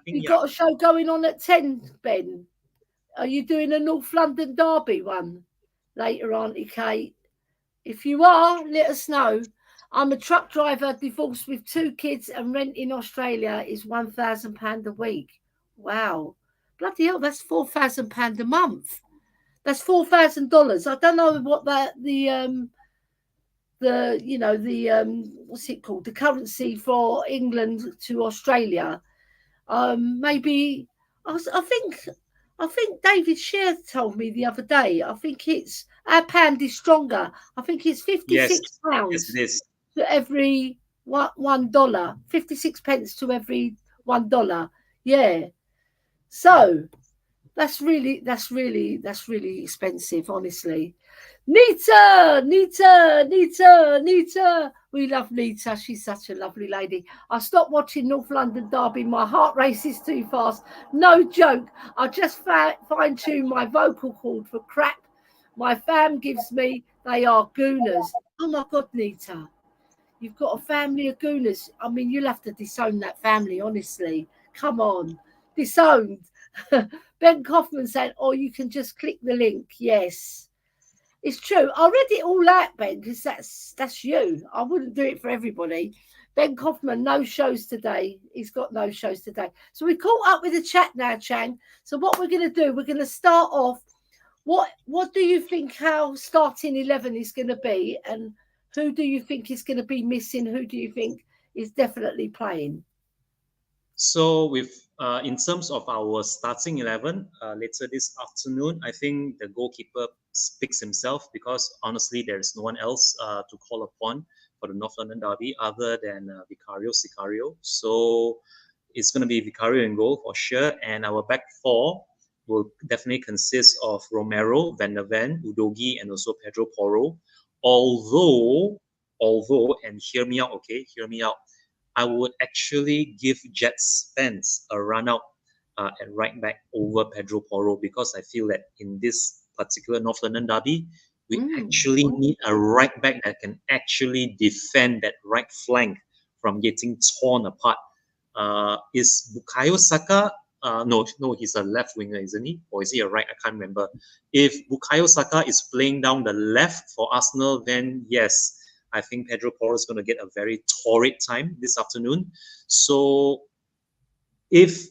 You got a show going on at 10, Ben? Are you doing a North London derby one later, Auntie Kate? If you are, let us know. I'm a truck driver, divorced with 2 kids, and rent in Australia is £1,000 a week. Wow. Bloody hell, that's £4,000 a month. That's $4,000. I don't know what what's it called? The currency for England to Australia. Maybe I think David Shear told me the other day. I think it's our pound is stronger. I think it's £56 Yes, it is. to every $1. 56 pence to every $1. Yeah. So that's really expensive, honestly. Nita. We love Nita. She's such a lovely lady. I stopped watching North London derby. My heart races too fast. No joke. I just fine-tune my vocal cord for crap my fam gives me. They are gooners. Oh my God, Nita. You've got a family of gooners. I mean, you'll have to disown that family, honestly. Come on. Disowned. Ben Kaufman said, or you can just click the link. Yes. It's true. I read it all out, Ben, because that's you. I wouldn't do it for everybody. Ben Kaufman, no shows today. He's got no shows today. So we caught up with the chat now, Chang. So what we're going to do, we're going to start off. What do you think how starting 11 is going to be? And who do you think is going to be missing? Who do you think is definitely playing? So with In terms of our starting 11 later this afternoon, I think the goalkeeper speaks himself because honestly, there is no one else to call upon for the North London derby other than Sicario. So it's going to be Vicario in goal for sure. And our back four will definitely consist of Romero, Van der Ven, Udogi, and also Pedro Porro. Although, and hear me out, okay? Hear me out. I would actually give Jet Spence a run out at right back over Pedro Porro because I feel that in this particular North London derby, we actually need a right back that can actually defend that right flank from getting torn apart. Is Bukayo Saka? No, he's a left winger, isn't he? Or is he a right? I can't remember. If Bukayo Saka is playing down the left for Arsenal, then yes, I think Pedro Porro is going to get a very torrid time this afternoon. So if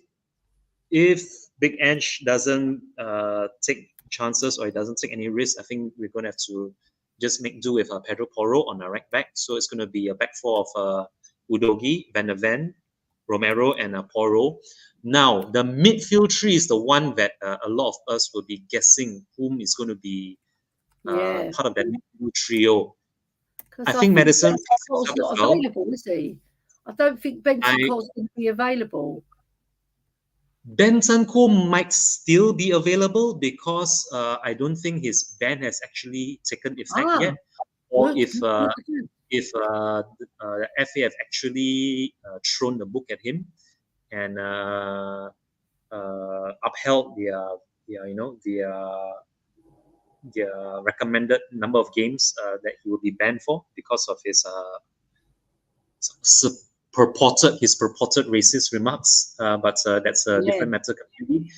Big Ange doesn't take chances or he doesn't take any risks, I think we're going to have to just make do with Pedro Porro on the right back. So it's going to be a back four of Udogi, Van der Ven, Romero, and Porro. Now, the midfield three is the one that a lot of us will be guessing whom is going to be part of that midfield trio. I think Madison is not available, is he? I don't think Bentancur's going to be available. Bentancur might still be available because I don't think his ban has actually taken effect yet, or if the FA have actually thrown the book at him and upheld the recommended number of games that he will be banned for because of his purported racist remarks. But that's a different matter completely.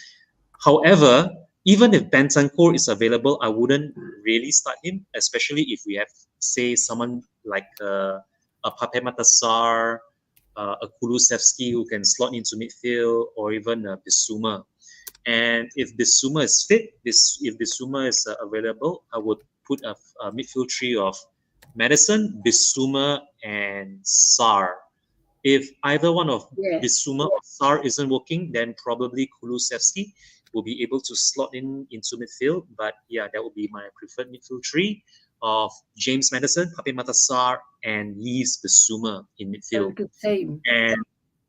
However, even if Bentancur is available, I wouldn't really start him, especially if we have, say, someone like a Pape Matasar, a Kulusevski who can slot into midfield, or even Bissouma. And if Bissouma is fit, if Bissouma is available, I would put a midfield trio of Madison, Bissouma, and Sarr. If either one of Bissouma or Sarr isn't working, then probably Kulusevski will be able to slot into midfield. But yeah, that would be my preferred midfield three of James Maddison, Pape Matasar, and Yves Bissouma in midfield. Good team. And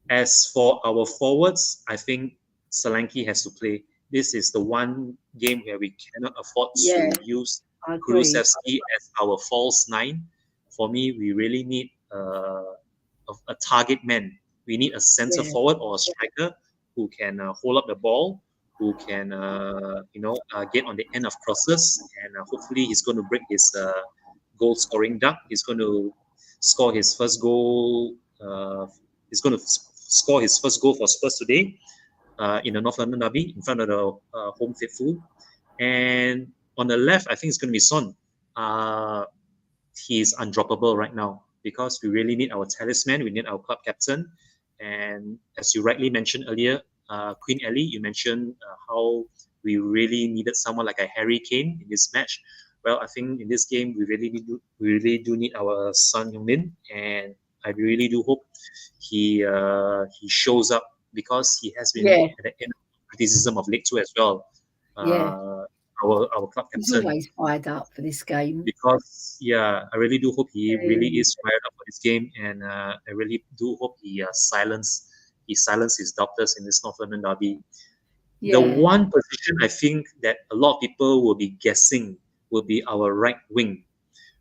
as for our forwards, I think Solanke has to play. This is the one game where we cannot afford to use Kulusevski as our false nine. For me, we really need a target man. We need a center forward or a striker who can hold up the ball, who can get on the end of crosses, and hopefully he's going to break his goal scoring duck. He's going to score his first goal. He's going to score his first goal for Spurs today in the North London derby in front of the home faithful. And on the left, I think it's going to be Son. He's undroppable right now because we really need our talisman. We need our club captain. And as you rightly mentioned earlier, Queen Ellie, you mentioned how we really needed someone like a Harry Kane in this match. Well, I think in this game we really do need our Son Heung-min, and I really do hope he shows up because he has been at the end of criticism of League Two as well. Our club captain. He's always fired up for this game. Because I really do hope he really is fired up for this game, and I really do hope he silences his doubters in this North London derby. The one position I think that a lot of people will be guessing will be our right wing.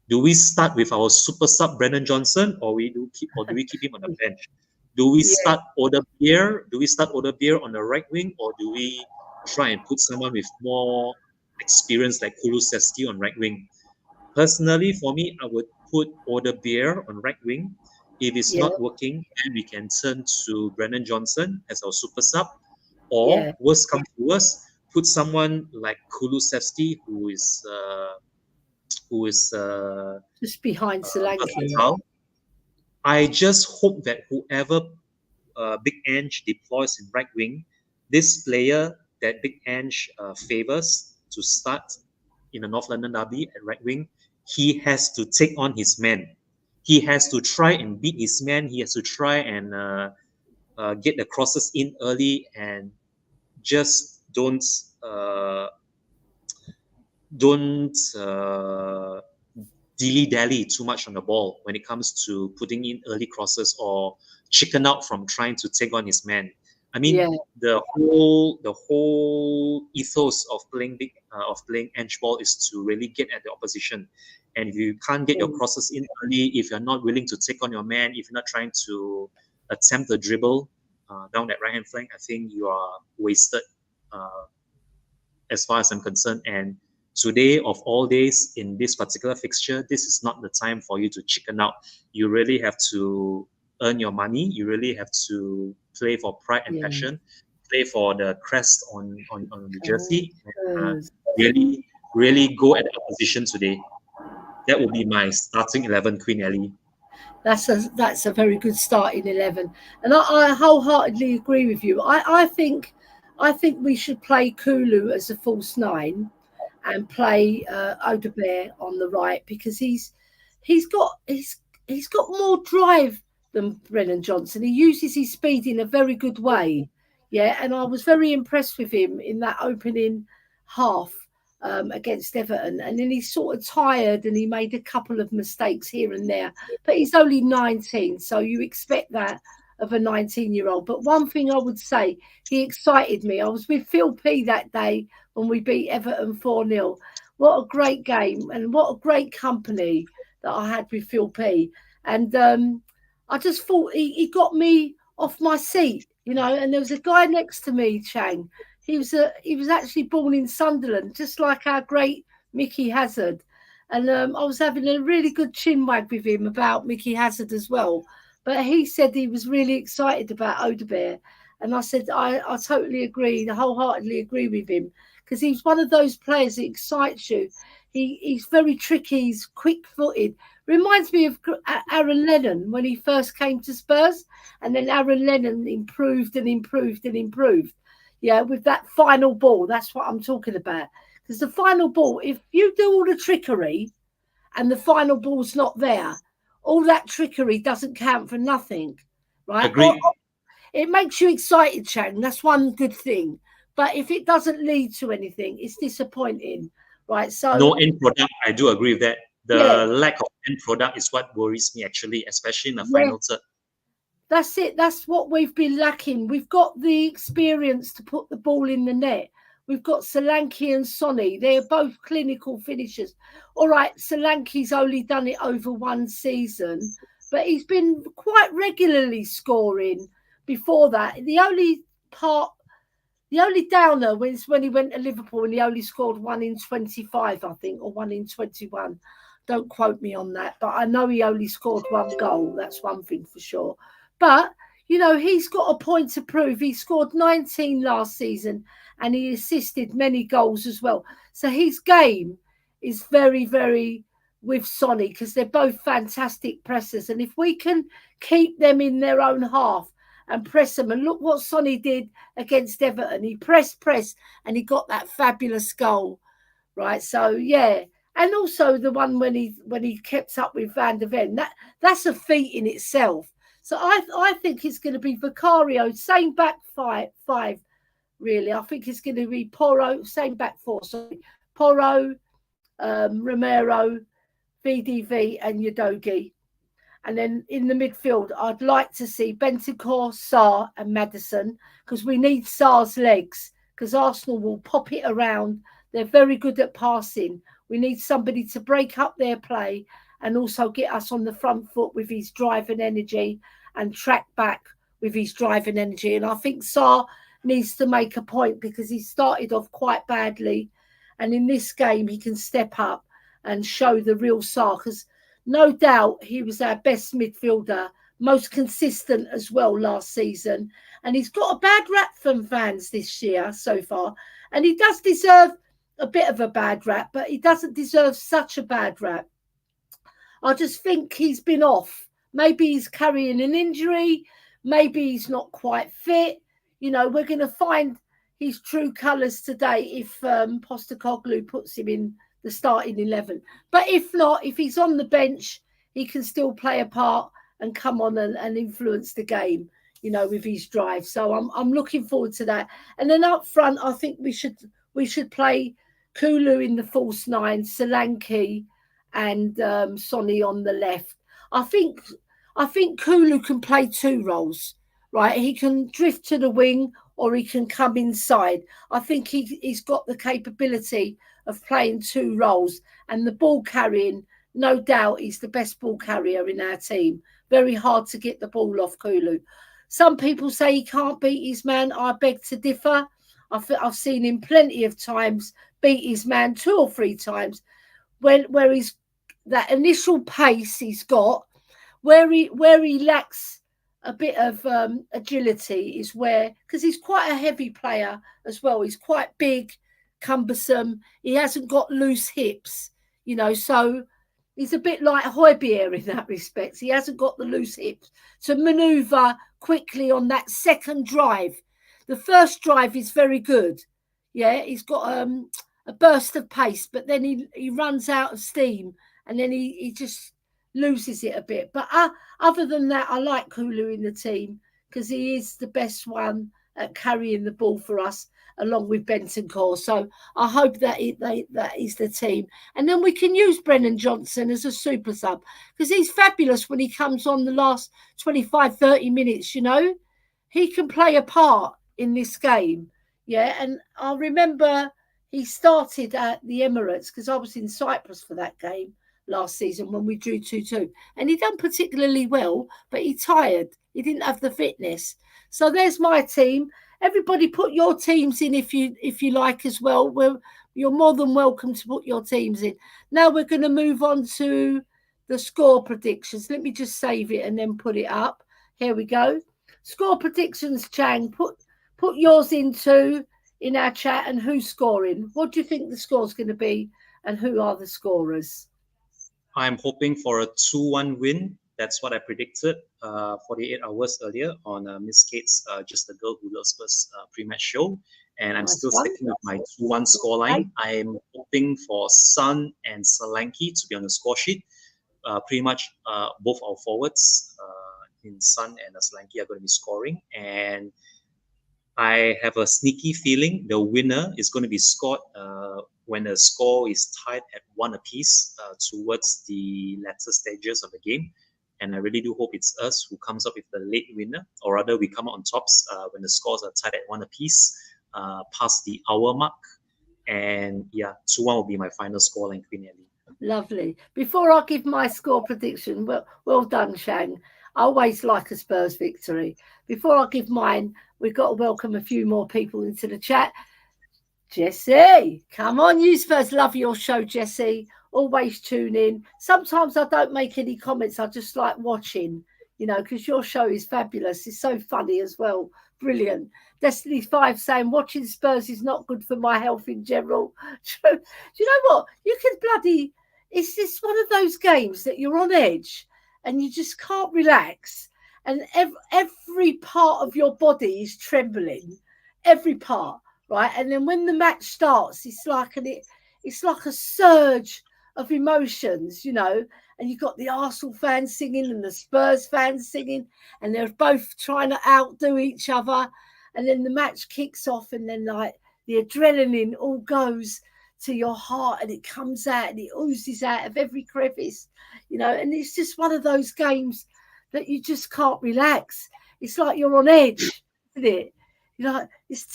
Do we start with our super sub Brennan Johnson, or do we keep him on the bench? Do we start Odebeer? Do we start Odebeer on the right wing, or do we try and put someone with more experience like Kulusevski on right wing? Personally, for me, I would put Odebeer on right wing. If it's not working, then we can turn to Brennan Johnson as our super sub, or worst comes to worst, put someone like Kulusevski who is just behind Solanke. I just hope that whoever Big Ange deploys in right wing, this player that Big Ange favors to start in the North London derby at right wing, he has to take on his man. He has to try and beat his man. He has to try and get the crosses in early and just don't dilly-dally too much on the ball when it comes to putting in early crosses or chicken out from trying to take on his man. I mean, Yeah. the whole ethos of playing edge ball is to really get at the opposition. And if you can't get your crosses in early, if you're not willing to take on your man, if you're not trying to attempt the dribble down that right-hand flank, I think you are wasted as far as I'm concerned. And today, of all days, in this particular fixture, this is not the time for you to chicken out. You really have to earn your money. You really have to play for pride and passion, play for the crest on the jersey, and really go at the opposition today. That would be my starting 11, Queen Ellie. That's a very good starting 11, and I wholeheartedly agree with you. I think we should play Kulu as a false 9 and play Odebear on the right, because he's got more drive than Brennan Johnson. He uses his speed in a very good way. Yeah, and I was very impressed with him in that opening half against Everton. And then he's sort of tired and he made a couple of mistakes here and there. But he's only 19, so you expect that of a 19-year-old. But one thing I would say, he excited me. I was with Phil P that day when we beat Everton 4-0. What a great game and what a great company that I had with Phil P. And I just thought he got me off my seat, you know. And there was a guy next to me, Chang. He was actually born in Sunderland, just like our great Mickey Hazard. And I was having a really good chinwag with him about Mickey Hazard as well. But he said he was really excited about Odebear. And I said, I totally agree, wholeheartedly agree with him, because he's one of those players that excites you. He's very tricky, he's quick-footed. Reminds me of Aaron Lennon when he first came to Spurs, and then Aaron Lennon improved and improved and improved. Yeah, with that final ball, that's what I'm talking about. Because the final ball, if you do all the trickery and the final ball's not there, all that trickery doesn't count for nothing, right? Agreed. It makes you excited, Chang. That's one good thing. But if it doesn't lead to anything, it's disappointing, right? So no end product. I do agree with that. The lack of end product is what worries me, actually, especially in the final third. That's it. That's what we've been lacking. We've got the experience to put the ball in the net. We've got Solanke and Sonny. They're both clinical finishers. All right, Solanke's only done it over one season, but he's been quite regularly scoring before that. The only downer was when he went to Liverpool and he only scored 1 in 25, I think, or 1 in 21. Don't quote me on that, but I know he only scored 1 goal. That's one thing for sure. But, you know, he's got a point to prove. He scored 19 last season and he assisted many goals as well. So his game is very, very with Sonny, because they're both fantastic pressers. And if we can keep them in their own half and press them, and look what Sonny did against Everton. He pressed, and he got that fabulous goal, right? So, yeah. And also the one when he kept up with Van der Ven. That's a feat in itself. So I think it's going to be Vicario, same back five, really. I think it's going to be Porro, same back 4, sorry. Porro, Romero, VDV and Udogie. And then in the midfield, I'd like to see Bentancur, Sarr and Maddison, because we need Sarr's legs, because Arsenal will pop it around. They're very good at passing. We need somebody to break up their play and also get us on the front foot with his drive and energy, and track back with his drive and energy. And I think Sarr needs to make a point, because he started off quite badly. And in this game, he can step up and show the real Sarr, because no doubt he was our best midfielder, most consistent as well last season. And he's got a bad rap from fans this year so far. And he does deserve a bit of a bad rap, but he doesn't deserve such a bad rap. I just think he's been off. Maybe he's carrying an injury. Maybe he's not quite fit. You know, we're going to find his true colours today if Postecoglou puts him in the starting 11. But if not, if he's on the bench, he can still play a part and come on and influence the game. you know, with his drive. So I'm looking forward to that. And then up front, I think we should play Kulu in the false nine, Solanke and Sonny on the left. I think Kulu can play two roles, right? He can drift to the wing or he can come inside. I think he's got the capability of playing two roles, and the ball carrying, no doubt, he's the best ball carrier in our team. Very hard to get the ball off Kulu. Some people say he can't beat his man. I beg to differ. I've seen him plenty of times beat his man 2 or 3 times. Where he's that initial pace he's got, where he lacks a bit of agility is where, because he's quite a heavy player as well. He's quite big, cumbersome. He hasn't got loose hips, you know, so he's a bit like Højbjerg in that respect. He hasn't got the loose hips to manoeuvre quickly on that second drive. The first drive is very good. Yeah, he's got a burst of pace, but then he runs out of steam and then he just loses it a bit. But other than that, I like Kulu in the team because he is the best one at carrying the ball for us, along with Bentancur. So I hope that that is the team. And then we can use Brennan Johnson as a super sub because he's fabulous when he comes on the last 25, 30 minutes, you know. He can play a part in this game. Yeah, and I remember he started at the Emirates because I was in Cyprus for that game last season when we drew 2-2. And he done particularly well, but he tired. He didn't have the fitness. So there's my team. Everybody put your teams in if you like as well. You're more than welcome to put your teams in. Now we're going to move on to the score predictions. Let me just save it and then put it up. Here we go. Score predictions, Chang. Put yours in our chat and who's scoring. What do you think the score's going to be and who are the scorers? I'm hoping for a 2-1 win. That's what I predicted 48 hours earlier on Miss Kate's Just a Girl Who Loves Spurs pre-match show. And I'm still sticking with my 2-1 scoreline. I'm hoping for Son and Solanke to be on the score sheet. Pretty much both our forwards in Son and Solanke are going to be scoring. And I have a sneaky feeling the winner is going to be scored when the score is tied at 1 apiece towards the latter stages of the game. And I really do hope it's us who comes up with the late winner, or rather we come out on tops when the scores are tied at 1 apiece, past the hour mark. And yeah, 2-1 will be my final scoreline, Queen Ellie. Lovely. Before I give my score prediction, well done, Shang. I always like a Spurs victory. Before I give mine, we've got to welcome a few more people into the chat. Jessie, come on, you Spurs. Love your show, Jessie. Always tune in. Sometimes I don't make any comments. I just like watching, you know, because your show is fabulous. It's so funny as well. Brilliant. Destiny 5 saying watching Spurs is not good for my health in general. Do you know what? You can bloody... It's just one of those games that you're on edge and you just can't relax. And every part of your body is trembling. Every part, right? And then when the match starts, it's like a surge of emotions, you know, and you've got the Arsenal fans singing and the Spurs fans singing, and they're both trying to outdo each other. And then the match kicks off, and then like the adrenaline all goes to your heart and it comes out and it oozes out of every crevice, you know, and it's just one of those games that you just can't relax. It's like you're on edge, isn't it? You know, it's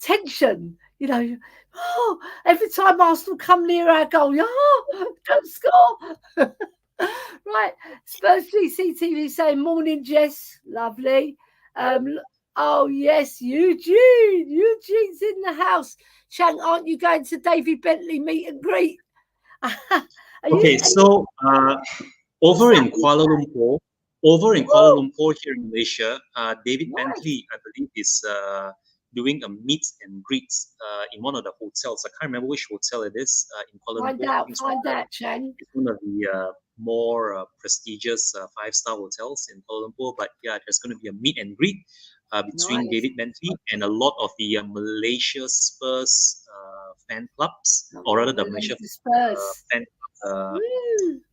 tension, you know. Oh, every time Arsenal come near our goal, don't score. Right. Spurs CCTV saying, morning, Jess. Lovely. Oh, yes, Eugene. Eugene's in the house. Chang, aren't you going to David Bentley meet and greet? So over in Kuala Lumpur here in Malaysia, David Bentley, I believe, is doing a meet and greet in one of the hotels. I can't remember which hotel it is in Kuala Lumpur. Find out, Chang. It's one of the more prestigious 5-star hotels in Kuala Lumpur. But yeah, there's going to be a meet and greet between David Bentley and a lot of the Malaysia Spurs fan clubs, or rather the Malaysia Spurs fan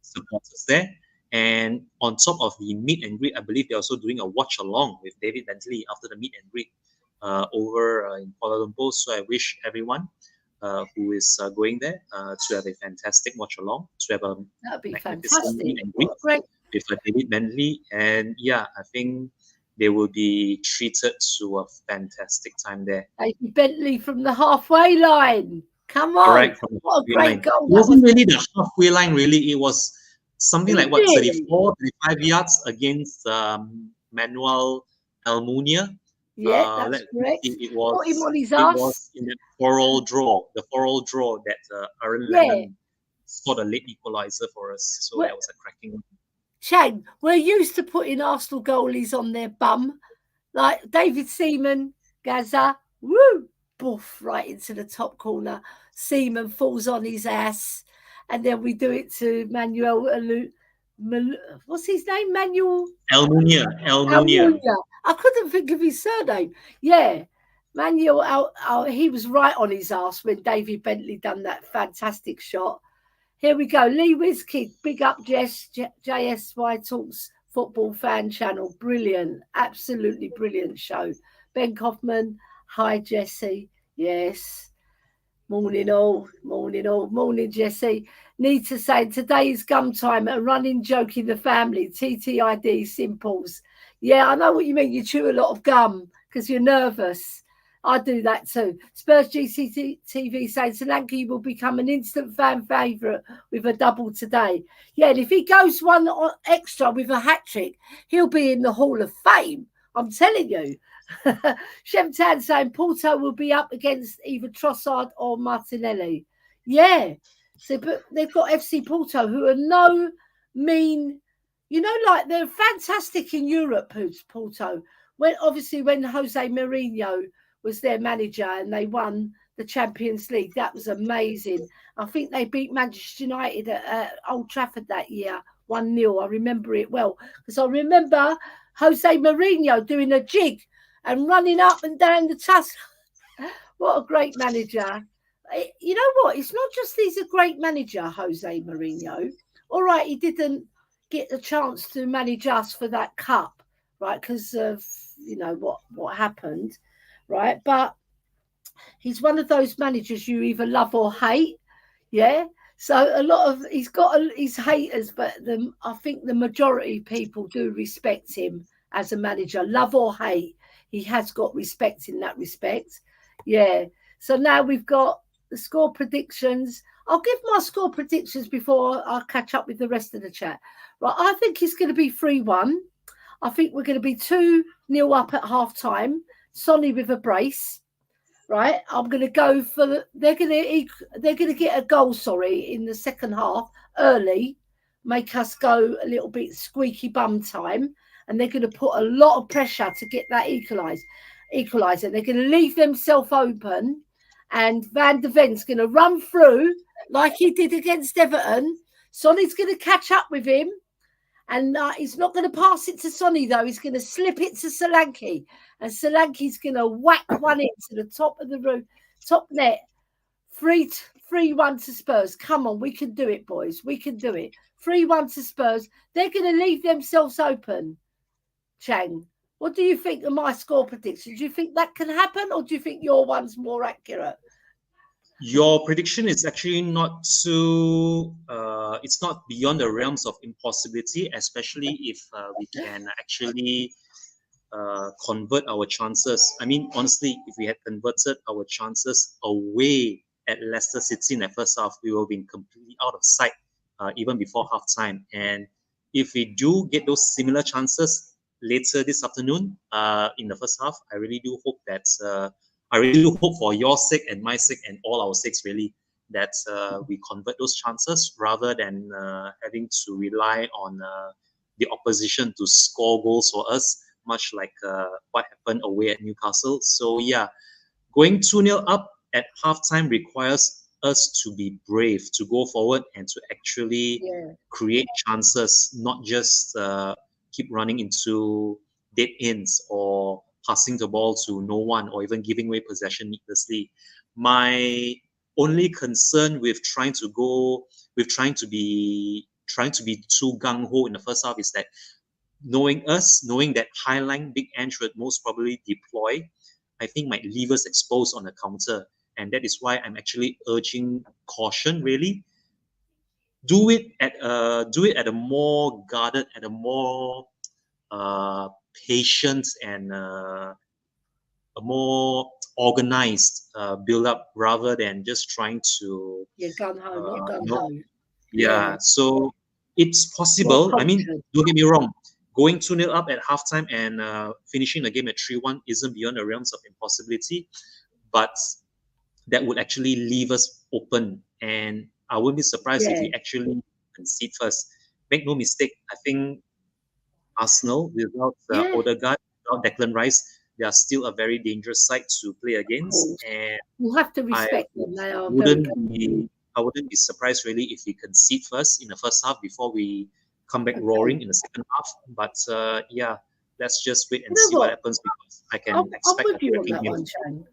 supporters there. And on top of the meet and greet, I believe they're also doing a watch along with David Bentley after the meet and greet over in Kuala Lumpur. So I wish everyone who is going there to have a fantastic watch along, to have a That'd be magnificent fantastic. meet and greet Great. with David Bentley. And yeah, I think they will be treated to a fantastic time there. David Bentley from the halfway line. Come on. Correct. From the What a halfway great line. goal. It That wasn't was. really the halfway line, really. It was something like what, Really? 34, 35 yards against Manuel Almunia. Yeah, that's Let's correct. see, it Put him on his it ass. was in the 4-all draw, that Aaron Yeah. Lennon scored a late equalizer for us. So Well- that was a cracking one. Chang, we're used to putting Arsenal goalies on their bum, like David Seaman, Gaza, woo, boof, right into the top corner. Seaman falls on his ass, and then we do it to Manuel. What's his name? Manuel Almunia. Almunia. I couldn't think of his surname. Yeah, Manuel. He was right on his ass when David Bentley done that fantastic shot. Here we go. Lee Wizkid, big up Jess, JSY Talks Football Fan Channel. Brilliant. Absolutely brilliant show. Ben Kaufman, hi Jesse. Yes. Morning all. Morning Jesse. Need to say today is gum time, a running joke in the family. TTID simples. Yeah, I know what you mean. You chew a lot of gum because you're nervous. I do that too. Spurs GCTV saying Solanke will become an instant fan favourite with a double today. Yeah, and if he goes one extra with a hat-trick, he'll be in the Hall of Fame. I'm telling you. Shemtan saying Porto will be up against either Trossard or Martinelli. Yeah. So, but they've got FC Porto who are no mean, like they're fantastic in Europe, who's Porto. When Jose Mourinho was their manager and they won the Champions League. That was amazing. I think they beat Manchester United at Old Trafford that year, 1-0. I remember it well because I remember Jose Mourinho doing a jig and running up and down the tusk. What a great manager. You know what? It's not just he's a great manager, Jose Mourinho. All right, he didn't get the chance to manage us for that cup, right? Because of, what happened. Right, but he's one of those managers you either love or hate, yeah. So he's got his haters, but I think the majority of people do respect him as a manager, love or hate. He has got respect in that respect, yeah. So now we've got the score predictions. I'll give my score predictions before I catch up with the rest of the chat. Right, I think it's going to be 3-1. I think we're going to be 2-0 up at half time. Sonny with a brace, right? I'm going to go for they're going to get a goal, in the second half early, make us go a little bit squeaky bum time, and they're going to put a lot of pressure to get that equalizer. They're going to leave themselves open, and Van der Ven's going to run through like he did against Everton. Sonny's going to catch up with him. And he's not going to pass it to Sonny, though. He's going to slip it to Solanke. And Solanke's going to whack one into the top of the room, top net. 3-1 to Spurs. Come on, we can do it, boys. We can do it. 3-1 to Spurs. They're going to leave themselves open. Chang, what do you think of my score prediction? Do you think that can happen, or do you think your one's more accurate? Your prediction is actually not too, it's not beyond the realms of impossibility, especially if we can actually convert our chances. I mean, honestly, if we had converted our chances away at Leicester City in the first half, we will have been completely out of sight even before halftime. And if we do get those similar chances later this afternoon in the first half, I really do hope that I really do hope for your sake and my sake and all our sakes, really, that we convert those chances rather than having to rely on the opposition to score goals for us, much like what happened away at Newcastle. So yeah, going 2-0 up at halftime requires us to be brave, to go forward and to actually create chances, not just keep running into dead ends or passing the ball to no one or even giving away possession needlessly. My only concern with trying to trying to be too gung-ho in the first half is that knowing that high-line Big Ange would most probably deploy, I think might leave us exposed on the counter. And that is why I'm actually urging caution, really. Do it at a more guarded, at a more patient and a more organized build-up rather than just trying to... gun-ho, not gun-ho. So it's possible. I mean, don't get me wrong. Going 2-0 up at halftime and finishing the game at 3-1 isn't beyond the realms of impossibility, but that would actually leave us open. And I wouldn't be surprised if we actually concede first. Make no mistake, I think Arsenal, without Odegaard, without Declan Rice, they are still a very dangerous side to play against. And you have to respect them. They are I wouldn't be surprised really if we concede first in the first half before we come back roaring in the second half. But let's just wait and see what happens, because I can expect I'm with you on that one, Chang.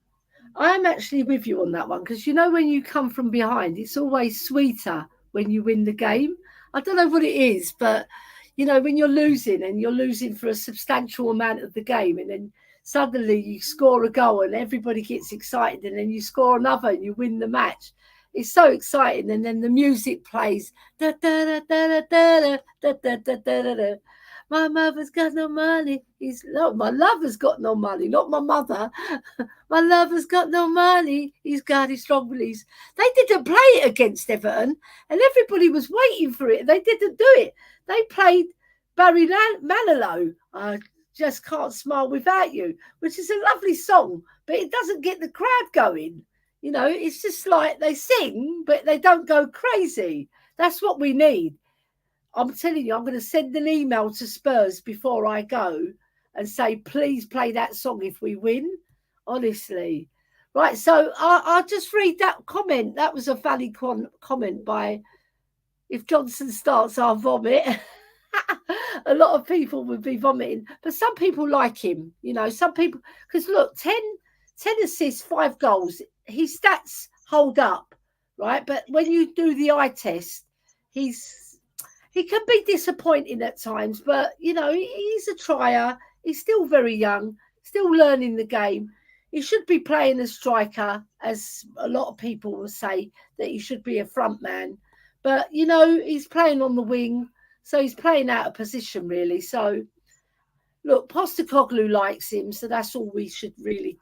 I am actually with you on that one, because when you come from behind, it's always sweeter when you win the game. I don't know what it is, but when you're losing for a substantial amount of the game, and then suddenly you score a goal and everybody gets excited, and then you score another and you win the match. It's so exciting, and then the music plays. Da, da, da, da, da, da, da, da, da, da, da. My mother's got no money. My lover's got no money, not my mother. My lover's got no money. He's got his strong beliefs. They didn't play it against Everton, and everybody was waiting for it. They didn't do it. They played Barry Manilow. I just can't smile without you, which is a lovely song, but it doesn't get the crowd going. It's just like they sing, but they don't go crazy. That's what we need. I'm telling you, I'm going to send an email to Spurs before I go and say, please play that song if we win. Honestly. Right, so I'll just read that comment. That was a valid comment by, if Johnson starts, I'll vomit. A lot of people would be vomiting, but some people like him. Some people, because look, 10 assists, 5 goals. His stats hold up, right? But when you do the eye test, he can be disappointing at times, but he's a trier. He's still very young, still learning the game. He should be playing as striker, as a lot of people will say that he should be a front man. But he's playing on the wing, so he's playing out of position really. So look, Postecoglou likes him, so that's all we should really.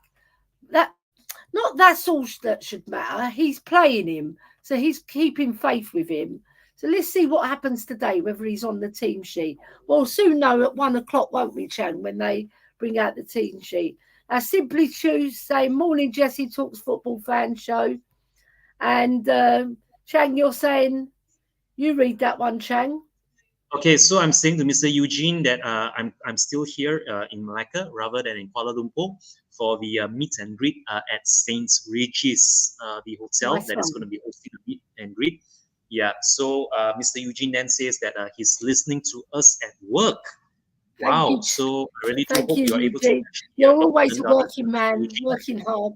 That's all that should matter. He's playing him, so he's keeping faith with him. So let's see what happens today, whether he's on the team sheet. We'll soon know at 1 o'clock, won't we, Chang, when they bring out the team sheet. Now, Simply Choose say, morning, Jesse Talks Football Fan Show. And Chang, you're saying, you read that one, Chang. Okay, so I'm saying to Mr. Eugene that I'm still here in Malacca rather than in Kuala Lumpur for the meet and greet at St. Regis, the hotel is going to be hosting a meet and greet. Yeah, so Mr. Eugene then says that he's listening to us at work. Wow, so I really do hope you're able to. You're always a working man, working hard.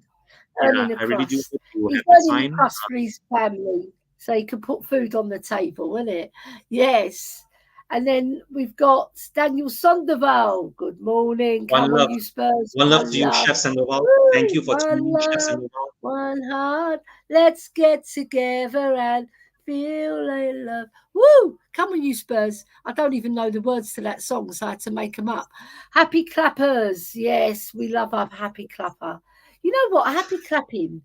Yeah, I really do hope you have the time. For his family, so he can put food on the table, isn't it? Yes. And then we've got Daniel Sandoval. Good morning. One love. You Spurs. One love to you, Chef Sandoval. Thank you for tuning in, Chef Sandoval. One heart. Let's get together and feel like love. Woo! Come on, you Spurs. I don't even know the words to that song, so I had to make them up. Happy clappers. Yes, we love our happy clapper. You know what? Happy clapping.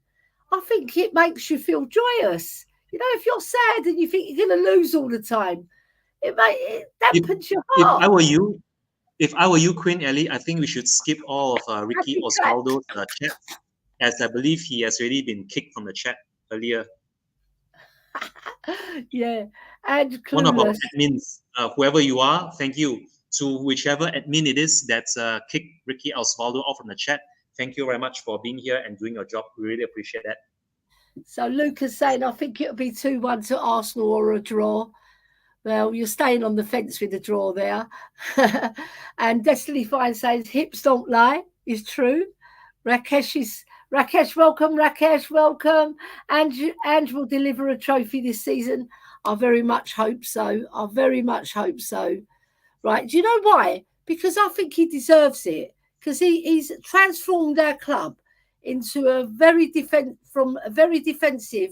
I think it makes you feel joyous. If you're sad and you think you're going to lose all the time, it dampens your heart. If I were you, Queen Ellie, I think we should skip all of Ricky Osvaldo's chat, as I believe he has already been kicked from the chat earlier. Yeah, and one of our admins, whoever you are, thank you to whichever admin it is that kicked Ricky Osvaldo off from the chat. Thank you very much for being here and doing your job. We really appreciate that. So Lucas saying, I think it'll be 2-1 to Arsenal or a draw. Well, you're staying on the fence with the draw there. And Destiny Fine says, hips don't lie, is true. Rakesh, welcome. Rakesh, welcome. Ange will deliver a trophy this season. I very much hope so. I very much hope so. Right. Do you know why? Because I think he deserves it. Because he's transformed our club into a very defensive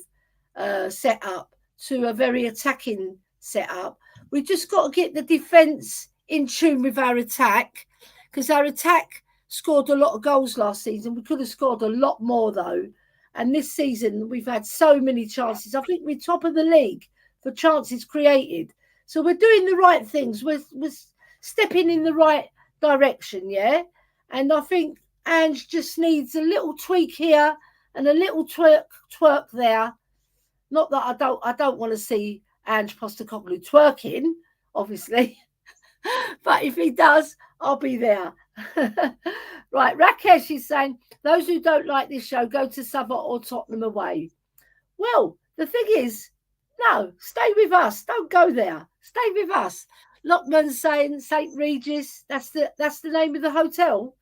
setup to a very attacking setup. We just got to get the defence in tune with our attack, because our attack scored a lot of goals last season. We could have scored a lot more though. And this season we've had so many chances. I think we're top of the league for chances created. So we're doing the right things. We're stepping in the right direction, yeah? And I think Ange just needs a little tweak here and a little twerk there. Not that I don't want to see Ange Postecoglou twerking, obviously. But if he does, I'll be there. Right, Rakesh is saying, those who don't like this show, go to Southwark or Tottenham away. Well, the thing is, no, stay with us. Don't go there. Stay with us. Lockman's saying St. Regis. That's the name of the hotel.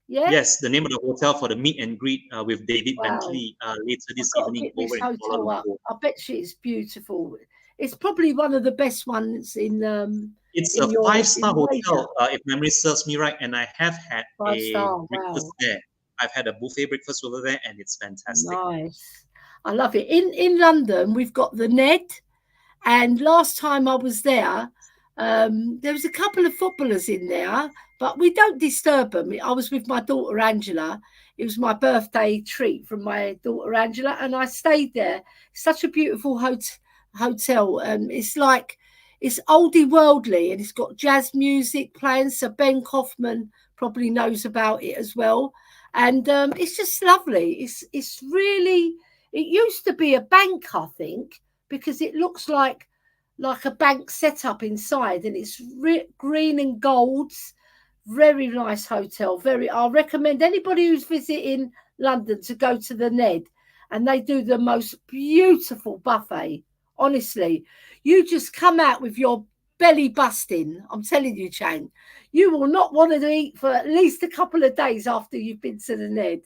Yeah. Yes, the name of the hotel for the meet and greet with David Bentley later this evening over in Kuala Lumpur. I bet you it's beautiful. It's probably one of the best ones in. It's a 5-star hotel, if memory serves me right, and I have had a breakfast there. I've had a buffet breakfast over there, and it's fantastic. Nice, I love it. In London, we've got the Ned, and last time I was there, there was a couple of footballers in there, but we don't disturb them. I was with my daughter Angela. It was my birthday treat from my daughter Angela, and I stayed there. Such a beautiful hotel, and it's oldie worldly, and it's got jazz music playing. So Ben Kaufman probably knows about it as well, and it's just lovely. It's really. It used to be a bank, I think, because it looks like a bank setup inside, and it's green and golds. Very nice hotel. I recommend anybody who's visiting London to go to the Ned, and they do the most beautiful buffet. Honestly, you just come out with your belly busting. I'm telling you, Chang, you will not want to eat for at least a couple of days after you've been to the Ned.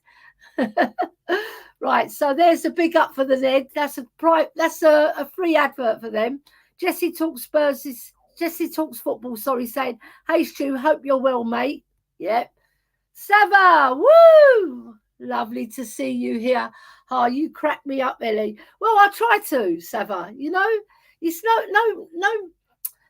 Right, so there's a big up for the Ned. That's a free advert for them. Jesse Talks Football, saying, hey Stu, hope you're well, mate. Yep. Sava, woo! Lovely to see you here. Oh, you crack me up, Ellie. Well, I try to, Sava. You know, it's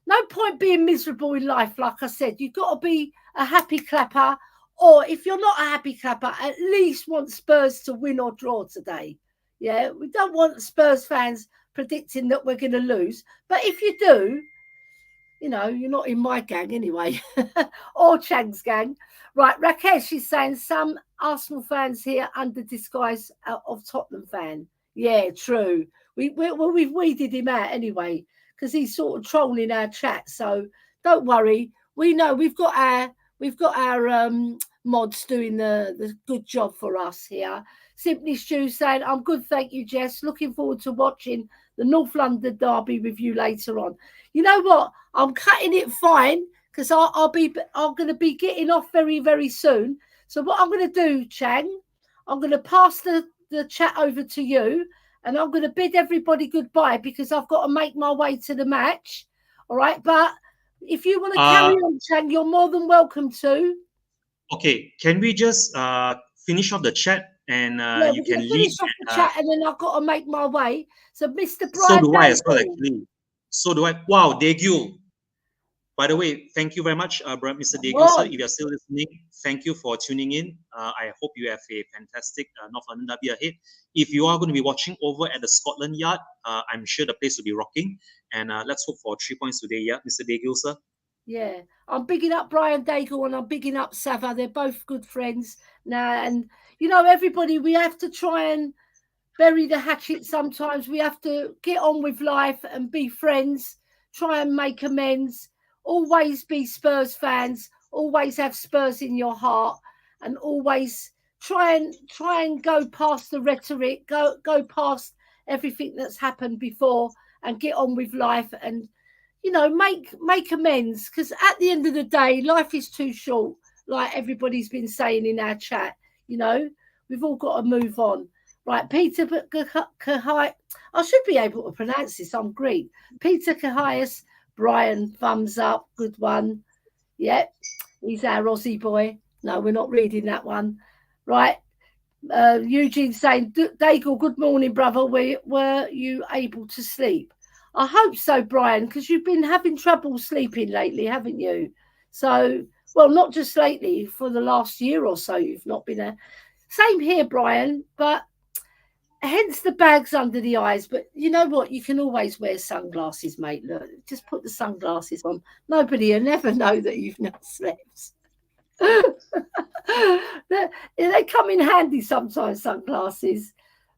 no point being miserable in life. Like I said, you've got to be a happy clapper, or if you're not a happy clapper, at least want Spurs to win or draw today. Yeah, we don't want Spurs fans predicting that we're going to lose. But if you do, you know, you're not in my gang anyway, or Chang's gang. Right, Rakesh is saying some Arsenal fans here under disguise of Tottenham fan. Yeah, true. We've weeded him out anyway, because he's sort of trolling our chat. So don't worry. We know we've got our mods doing the good job for us here. Simply Stu saying, I'm good, thank you, Jess. Looking forward to watching the North London derby with you later on. You know what? I'm cutting it fine, because I'm going to be getting off very, very soon. So what I'm going to do, Chang, I'm going to pass the chat over to you, and I'm going to bid everybody goodbye, because I've got to make my way to the match. All right, but if you want to carry on, Chang, you're more than welcome to. Okay, can we just finish off the chat, and you can leave. Finish off the chat, and then I've got to make my way. So, Mr. Brian, so do I as well, actually. So do I. Wow, Daegu. By the way, thank you very much, Mr. Daegu, sir. If you're still listening, thank you for tuning in. I hope you have a fantastic North London derby ahead. If you are going to be watching over at the Scotland Yard, I'm sure the place will be rocking. And let's hope for 3 points today, yeah, Mr. Daegu, sir. Yeah, I'm bigging up Brian Daigle and I'm bigging up Sava. They're both good friends now. And, you know, everybody, we have to try and bury the hatchet sometimes. We have to get on with life and be friends, try and make amends, always be Spurs fans, always have Spurs in your heart, and always try and go past the rhetoric, go past everything that's happened before and get on with life and, you know, make amends, because at the end of the day, life is too short, like everybody's been saying in our chat. You know, we've all got to move on. Right, Peter Kahai. I should be able to pronounce this. I'm Greek. Peter Kahayas, Brian, thumbs up. Good one. Yep, he's our Aussie boy. No, we're not reading that one. Right. Eugene saying, Daigle, good morning, brother. Were you able to sleep? I hope so, Brian, because you've been having trouble sleeping lately, haven't you? So, well, not just lately, for the last year or so, you've not been Same here, Brian, but hence the bags under the eyes. But you know what? You can always wear sunglasses, mate. Look, just put the sunglasses on. Nobody will never know that you've not slept. They come in handy sometimes, sunglasses.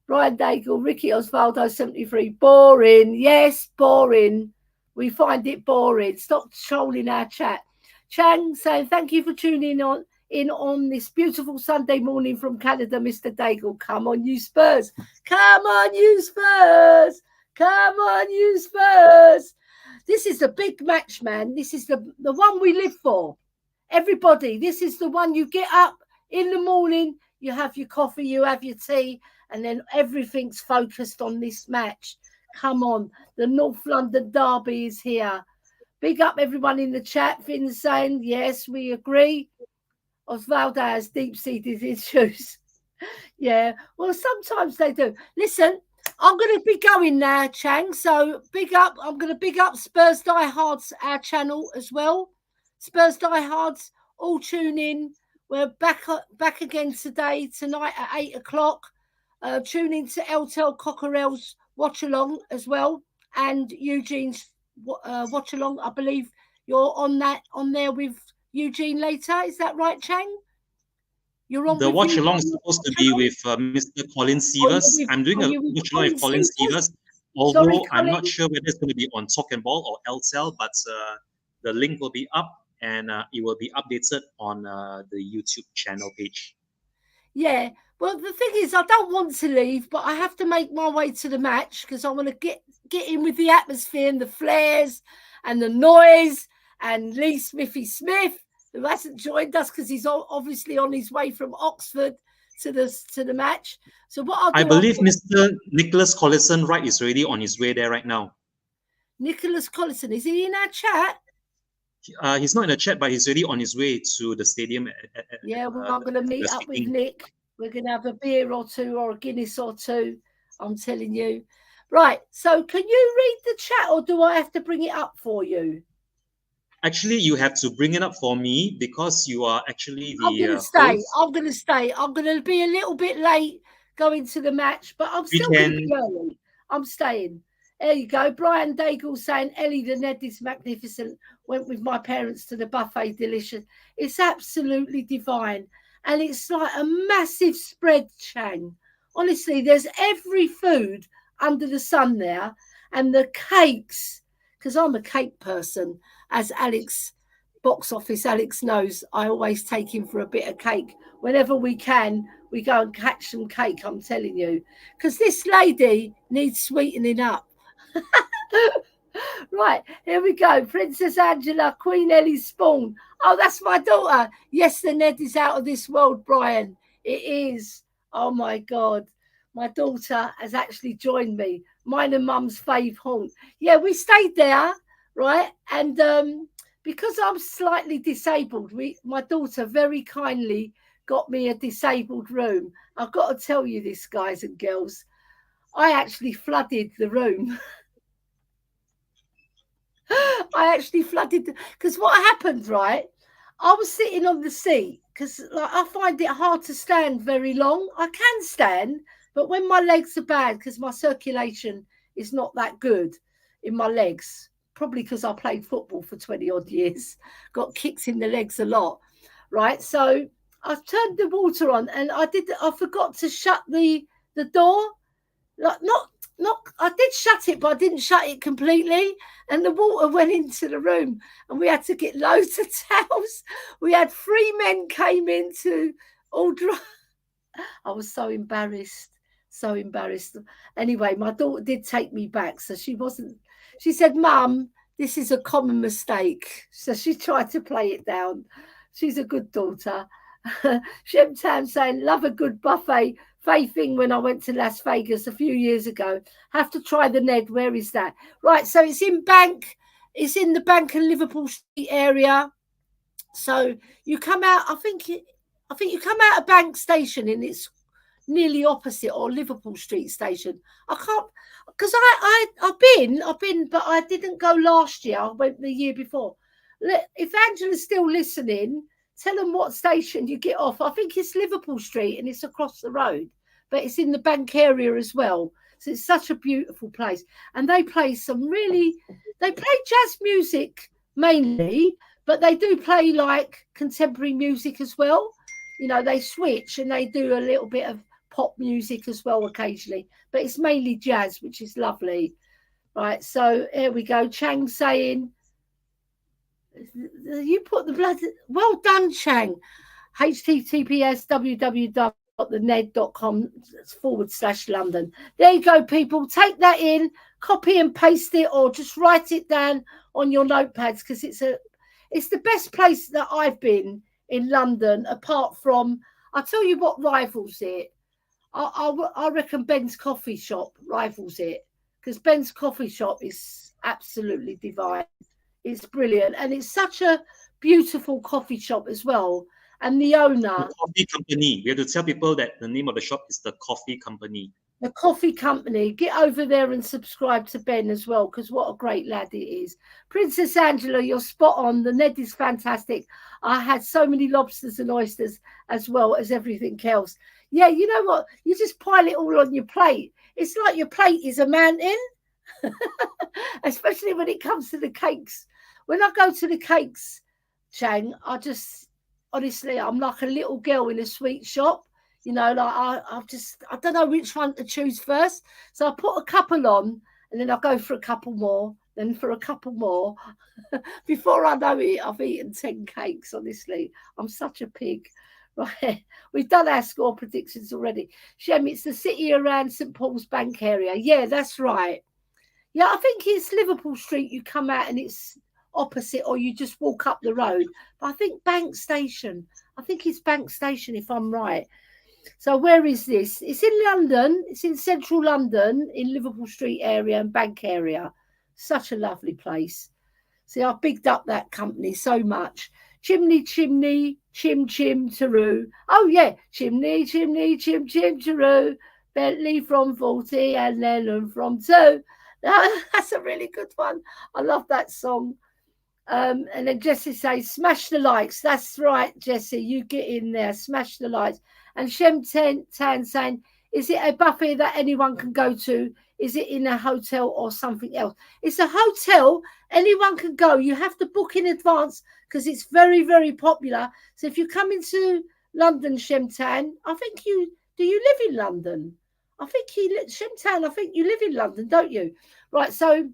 Brian Daigle, Ricky Osvaldo 73. Boring. Yes, boring. We find it boring. Stop trolling our chat. Chang saying, thank you for tuning in on this beautiful Sunday morning from Canada, Mr. Daigle. Come on, you Spurs. Come on, you Spurs. Come on, you Spurs. This is the big match, man. This is the one we live for. Everybody, this is the one you get up in the morning, you have your coffee, you have your tea, and then everything's focused on this match. Come on, the North London derby is here. Big up everyone in the chat. Finn's saying, yes, we agree. Osvaldo has deep-seated issues. Yeah, well, sometimes they do. Listen, I'm going to be going now, Chang, so big up. I'm going to big up Spurs Diehards, our channel as well. Spurs Diehards, all tune in. We're back again tonight at 8 o'clock. Tune in to Tel Cockerel's watch along as well, and Eugene's watch along. I believe you're on there with Eugene later. Is that right, Chang? You're on the with watch Eugene along is supposed to be with Mr. Colin Sievers. I'm doing a watch along with Colin Sievers, although Sorry, I'm Colin. not sure whether it's going to be on Talk and Ball or LCL, but the link will be up and it will be updated on the YouTube channel page. Yeah, well, the thing is, I don't want to leave, but I have to make my way to the match because I want to get in with the atmosphere and the flares and the noise. And Lee Smithy Smith, who hasn't joined us because he's obviously on his way from Oxford to the match. So what I'll do, I believe Mr. Nicholas Collison Wright is already on his way there right now. Nicholas Collison, is he in our chat? He's not in the chat, but he's already on his way to the stadium. Yeah, well, I'm going to meet up with Nick. We're going to have a beer or two or a Guinness or two. I'm telling you. Right, so can you read the chat or do I have to bring it up for you? Actually, you have to bring it up for me because you are actually the I'm going to stay. host. I'm going to stay. I'm going to be a little bit late going to the match, but I'm still going to be early. I'm staying. There you go. Brian Daigle saying, Ellie, the Ned is magnificent. Went with my parents to the buffet. Delicious. It's absolutely divine. And it's like a massive spread, Chang. Honestly, there's every food under the sun there. And the cakes, because I'm a cake person, as Alex, box office Alex knows, I always take him for a bit of cake. Whenever we can, we go and catch some cake, I'm telling you. Because this lady needs sweetening up. Right, here we go. Princess Angela, Queen Ellie Spawn. Oh, that's my daughter. Yes, the Ned is out of this world, Brian. It is. Oh, my God. My daughter has actually joined me. Mine and Mum's fave haunt. Yeah, we stayed there, right? And because I'm slightly disabled, my daughter very kindly got me a disabled room. I've got to tell you this, guys and girls. I actually flooded the room. I actually flooded because what happened, right? I was sitting on the seat because I find it hard to stand very long. I can stand, but when my legs are bad because my circulation is not that good in my legs, probably because I played football for 20 odd years, got kicks in the legs a lot, right? So I turned the water on and I forgot to shut the door. Like I did shut it, but I didn't shut it completely. And the water went into the room and we had to get loads of towels. We had 3 men came in to all dry. I was so embarrassed. Anyway, my daughter did take me back. So she said, Mum, this is a common mistake. So she tried to play it down. She's a good daughter. Shemtan saying, love a good buffet thing when I went to Las Vegas a few years ago. Have to try the Ned. Where is that? Right, so it's in Bank. It's in the Bank and Liverpool Street area. So you come out, I think you come out of Bank Station and it's nearly opposite, or Liverpool Street Station. I can't, because I've been, but I didn't go last year. I went the year before. If Angela's still listening, tell them what station you get off. I think it's Liverpool Street and it's across the road, but it's in the Bank area as well. So it's such a beautiful place. And they play they play jazz music mainly, but they do play like contemporary music as well. You know, they switch and they do a little bit of pop music as well occasionally, but it's mainly jazz, which is lovely. Right, so here we go. Chang saying, you put the blood, well done, Chang. https www.thened.com/London. There you go, people. Take that in, copy and paste it, or just write it down on your notepads, because it's the best place that I've been in London, apart from, I'll tell you what rivals it. I reckon Ben's Coffee Shop rivals it, because Ben's Coffee Shop is absolutely divine. It's brilliant, and it's such a beautiful coffee shop as well. And the owner, the coffee company. We have to tell people that the name of the shop is the Coffee Company. The Coffee Company. Get over there and subscribe to Ben as well, because what a great lad it is. Princess Angela, you're spot on. The Ned is fantastic. I had so many lobsters and oysters as well as everything else. Yeah, you know what? You just pile it all on your plate. It's like your plate is a mountain, especially when it comes to the cakes. When I go to the cakes, Chang, honestly, I'm like a little girl in a sweet shop. You know, like I don't know which one to choose first. So I put a couple on and then I go for a couple more, then for a couple more. Before I know it, I've eaten 10 cakes, honestly. I'm such a pig. Right. We've done our score predictions already. Shem, it's the city around St. Paul's Bank area. Yeah, that's right. Yeah, I think it's Liverpool Street. You come out and it's opposite, or you just walk up the road. But I think Bank Station. I think it's Bank Station, if I'm right. So where is this? It's in London. It's in central London, in Liverpool Street area and Bank area. Such a lovely place. See, I've bigged up that company so much. Chimney, chimney, chim, chim, taroo. Oh, yeah. Chimney, chimney, chim, chim, taroo. Bentley from 40 and Lennon from 2. That's a really good one. I love that song. And then Jessie says, smash the likes. That's right, Jessie. You get in there. Smash the likes. And Shem Tan saying, is it a buffet that anyone can go to? Is it in a hotel or something else? It's a hotel. Anyone can go. You have to book in advance because it's very, very popular. So if you come into London, Shem Tan, do you live in London? Shem Tan, I think you live in London, don't you? Right, so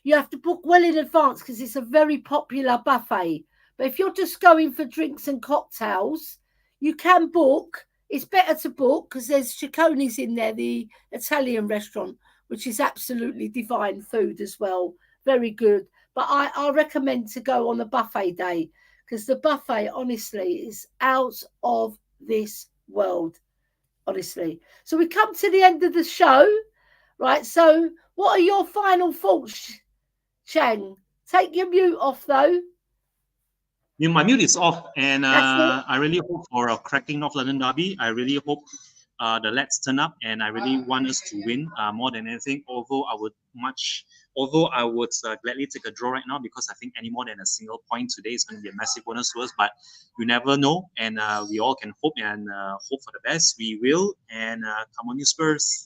you have to book well in advance because it's a very popular buffet. But if you're just going for drinks and cocktails, you can book. It's better to book because there's Cicconi's in there, the Italian restaurant, which is absolutely divine food as well. Very good. But I recommend to go on a buffet day because the buffet, honestly, is out of this world, honestly. So we come to the end of the show, right? So what are your final thoughts, Chang? Take your mute off, though. My mute is off, and I really hope for a cracking North London derby. I really hope the lads turn up, and I really want us to win more than anything. Although I would gladly take a draw right now because I think any more than a single point today is going to be a massive bonus to us. But you never know, and we all can hope and hope for the best. We will, and come on, you Spurs!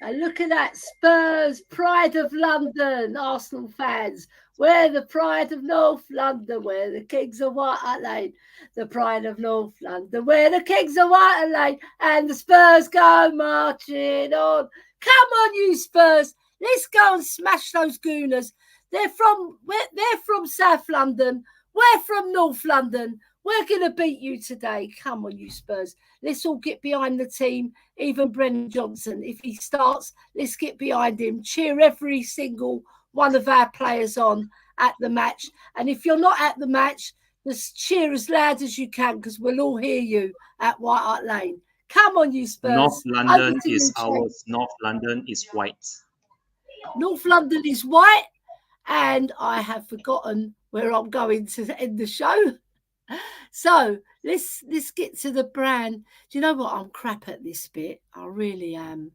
And look at that, Spurs, pride of London, Arsenal fans. We're the pride of North London, we're the kings of White Hart Lane. The pride of North London, we're the kings of White Hart Lane. And the Spurs go marching on. Come on, you Spurs. Let's go and smash those Gooners. They're from South London. We're from North London. We're going to beat you today. Come on, you Spurs. Let's all get behind the team. Even Brendan Johnson, if he starts, let's get behind him. Cheer every single one of our players on at the match. And if you're not at the match, Just cheer as loud as you can because we'll all hear you at White Hart Lane. Come on, you Spurs. North London Over to is you, Shane. ours. North London is white. North London is white, and I have forgotten where I'm going to end the show. So let's get to the brand. Do you know what? I'm crap at this bit. I really am.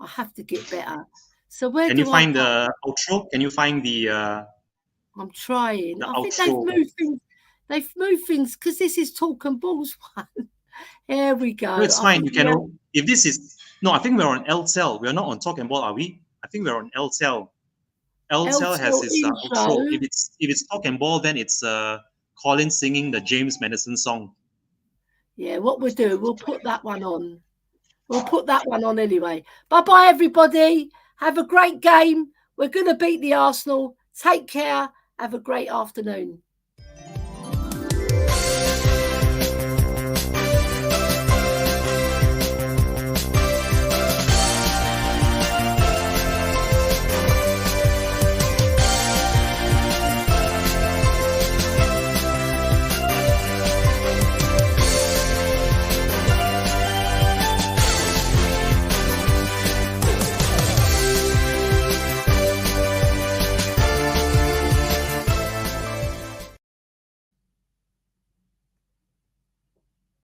I have to get better. So where Can do you find I the outro? Can you find the I'm trying. the I think they've outro? moved things. They've moved things because this is Talk and Balls one. Here we go. No, it's I fine. You think can. If this is no, I think we're on LTEL. We're not on Talk and Ball, are we? I think we're on LTEL. LTEL has its outro. intro. If it's Talk and Ball, then it's Colin singing the James Madison song. Yeah, what we'll do, we'll put that one on. We'll put that one on anyway. Bye-bye, everybody. Have a great game. We're going to beat the Arsenal. Take care. Have a great afternoon.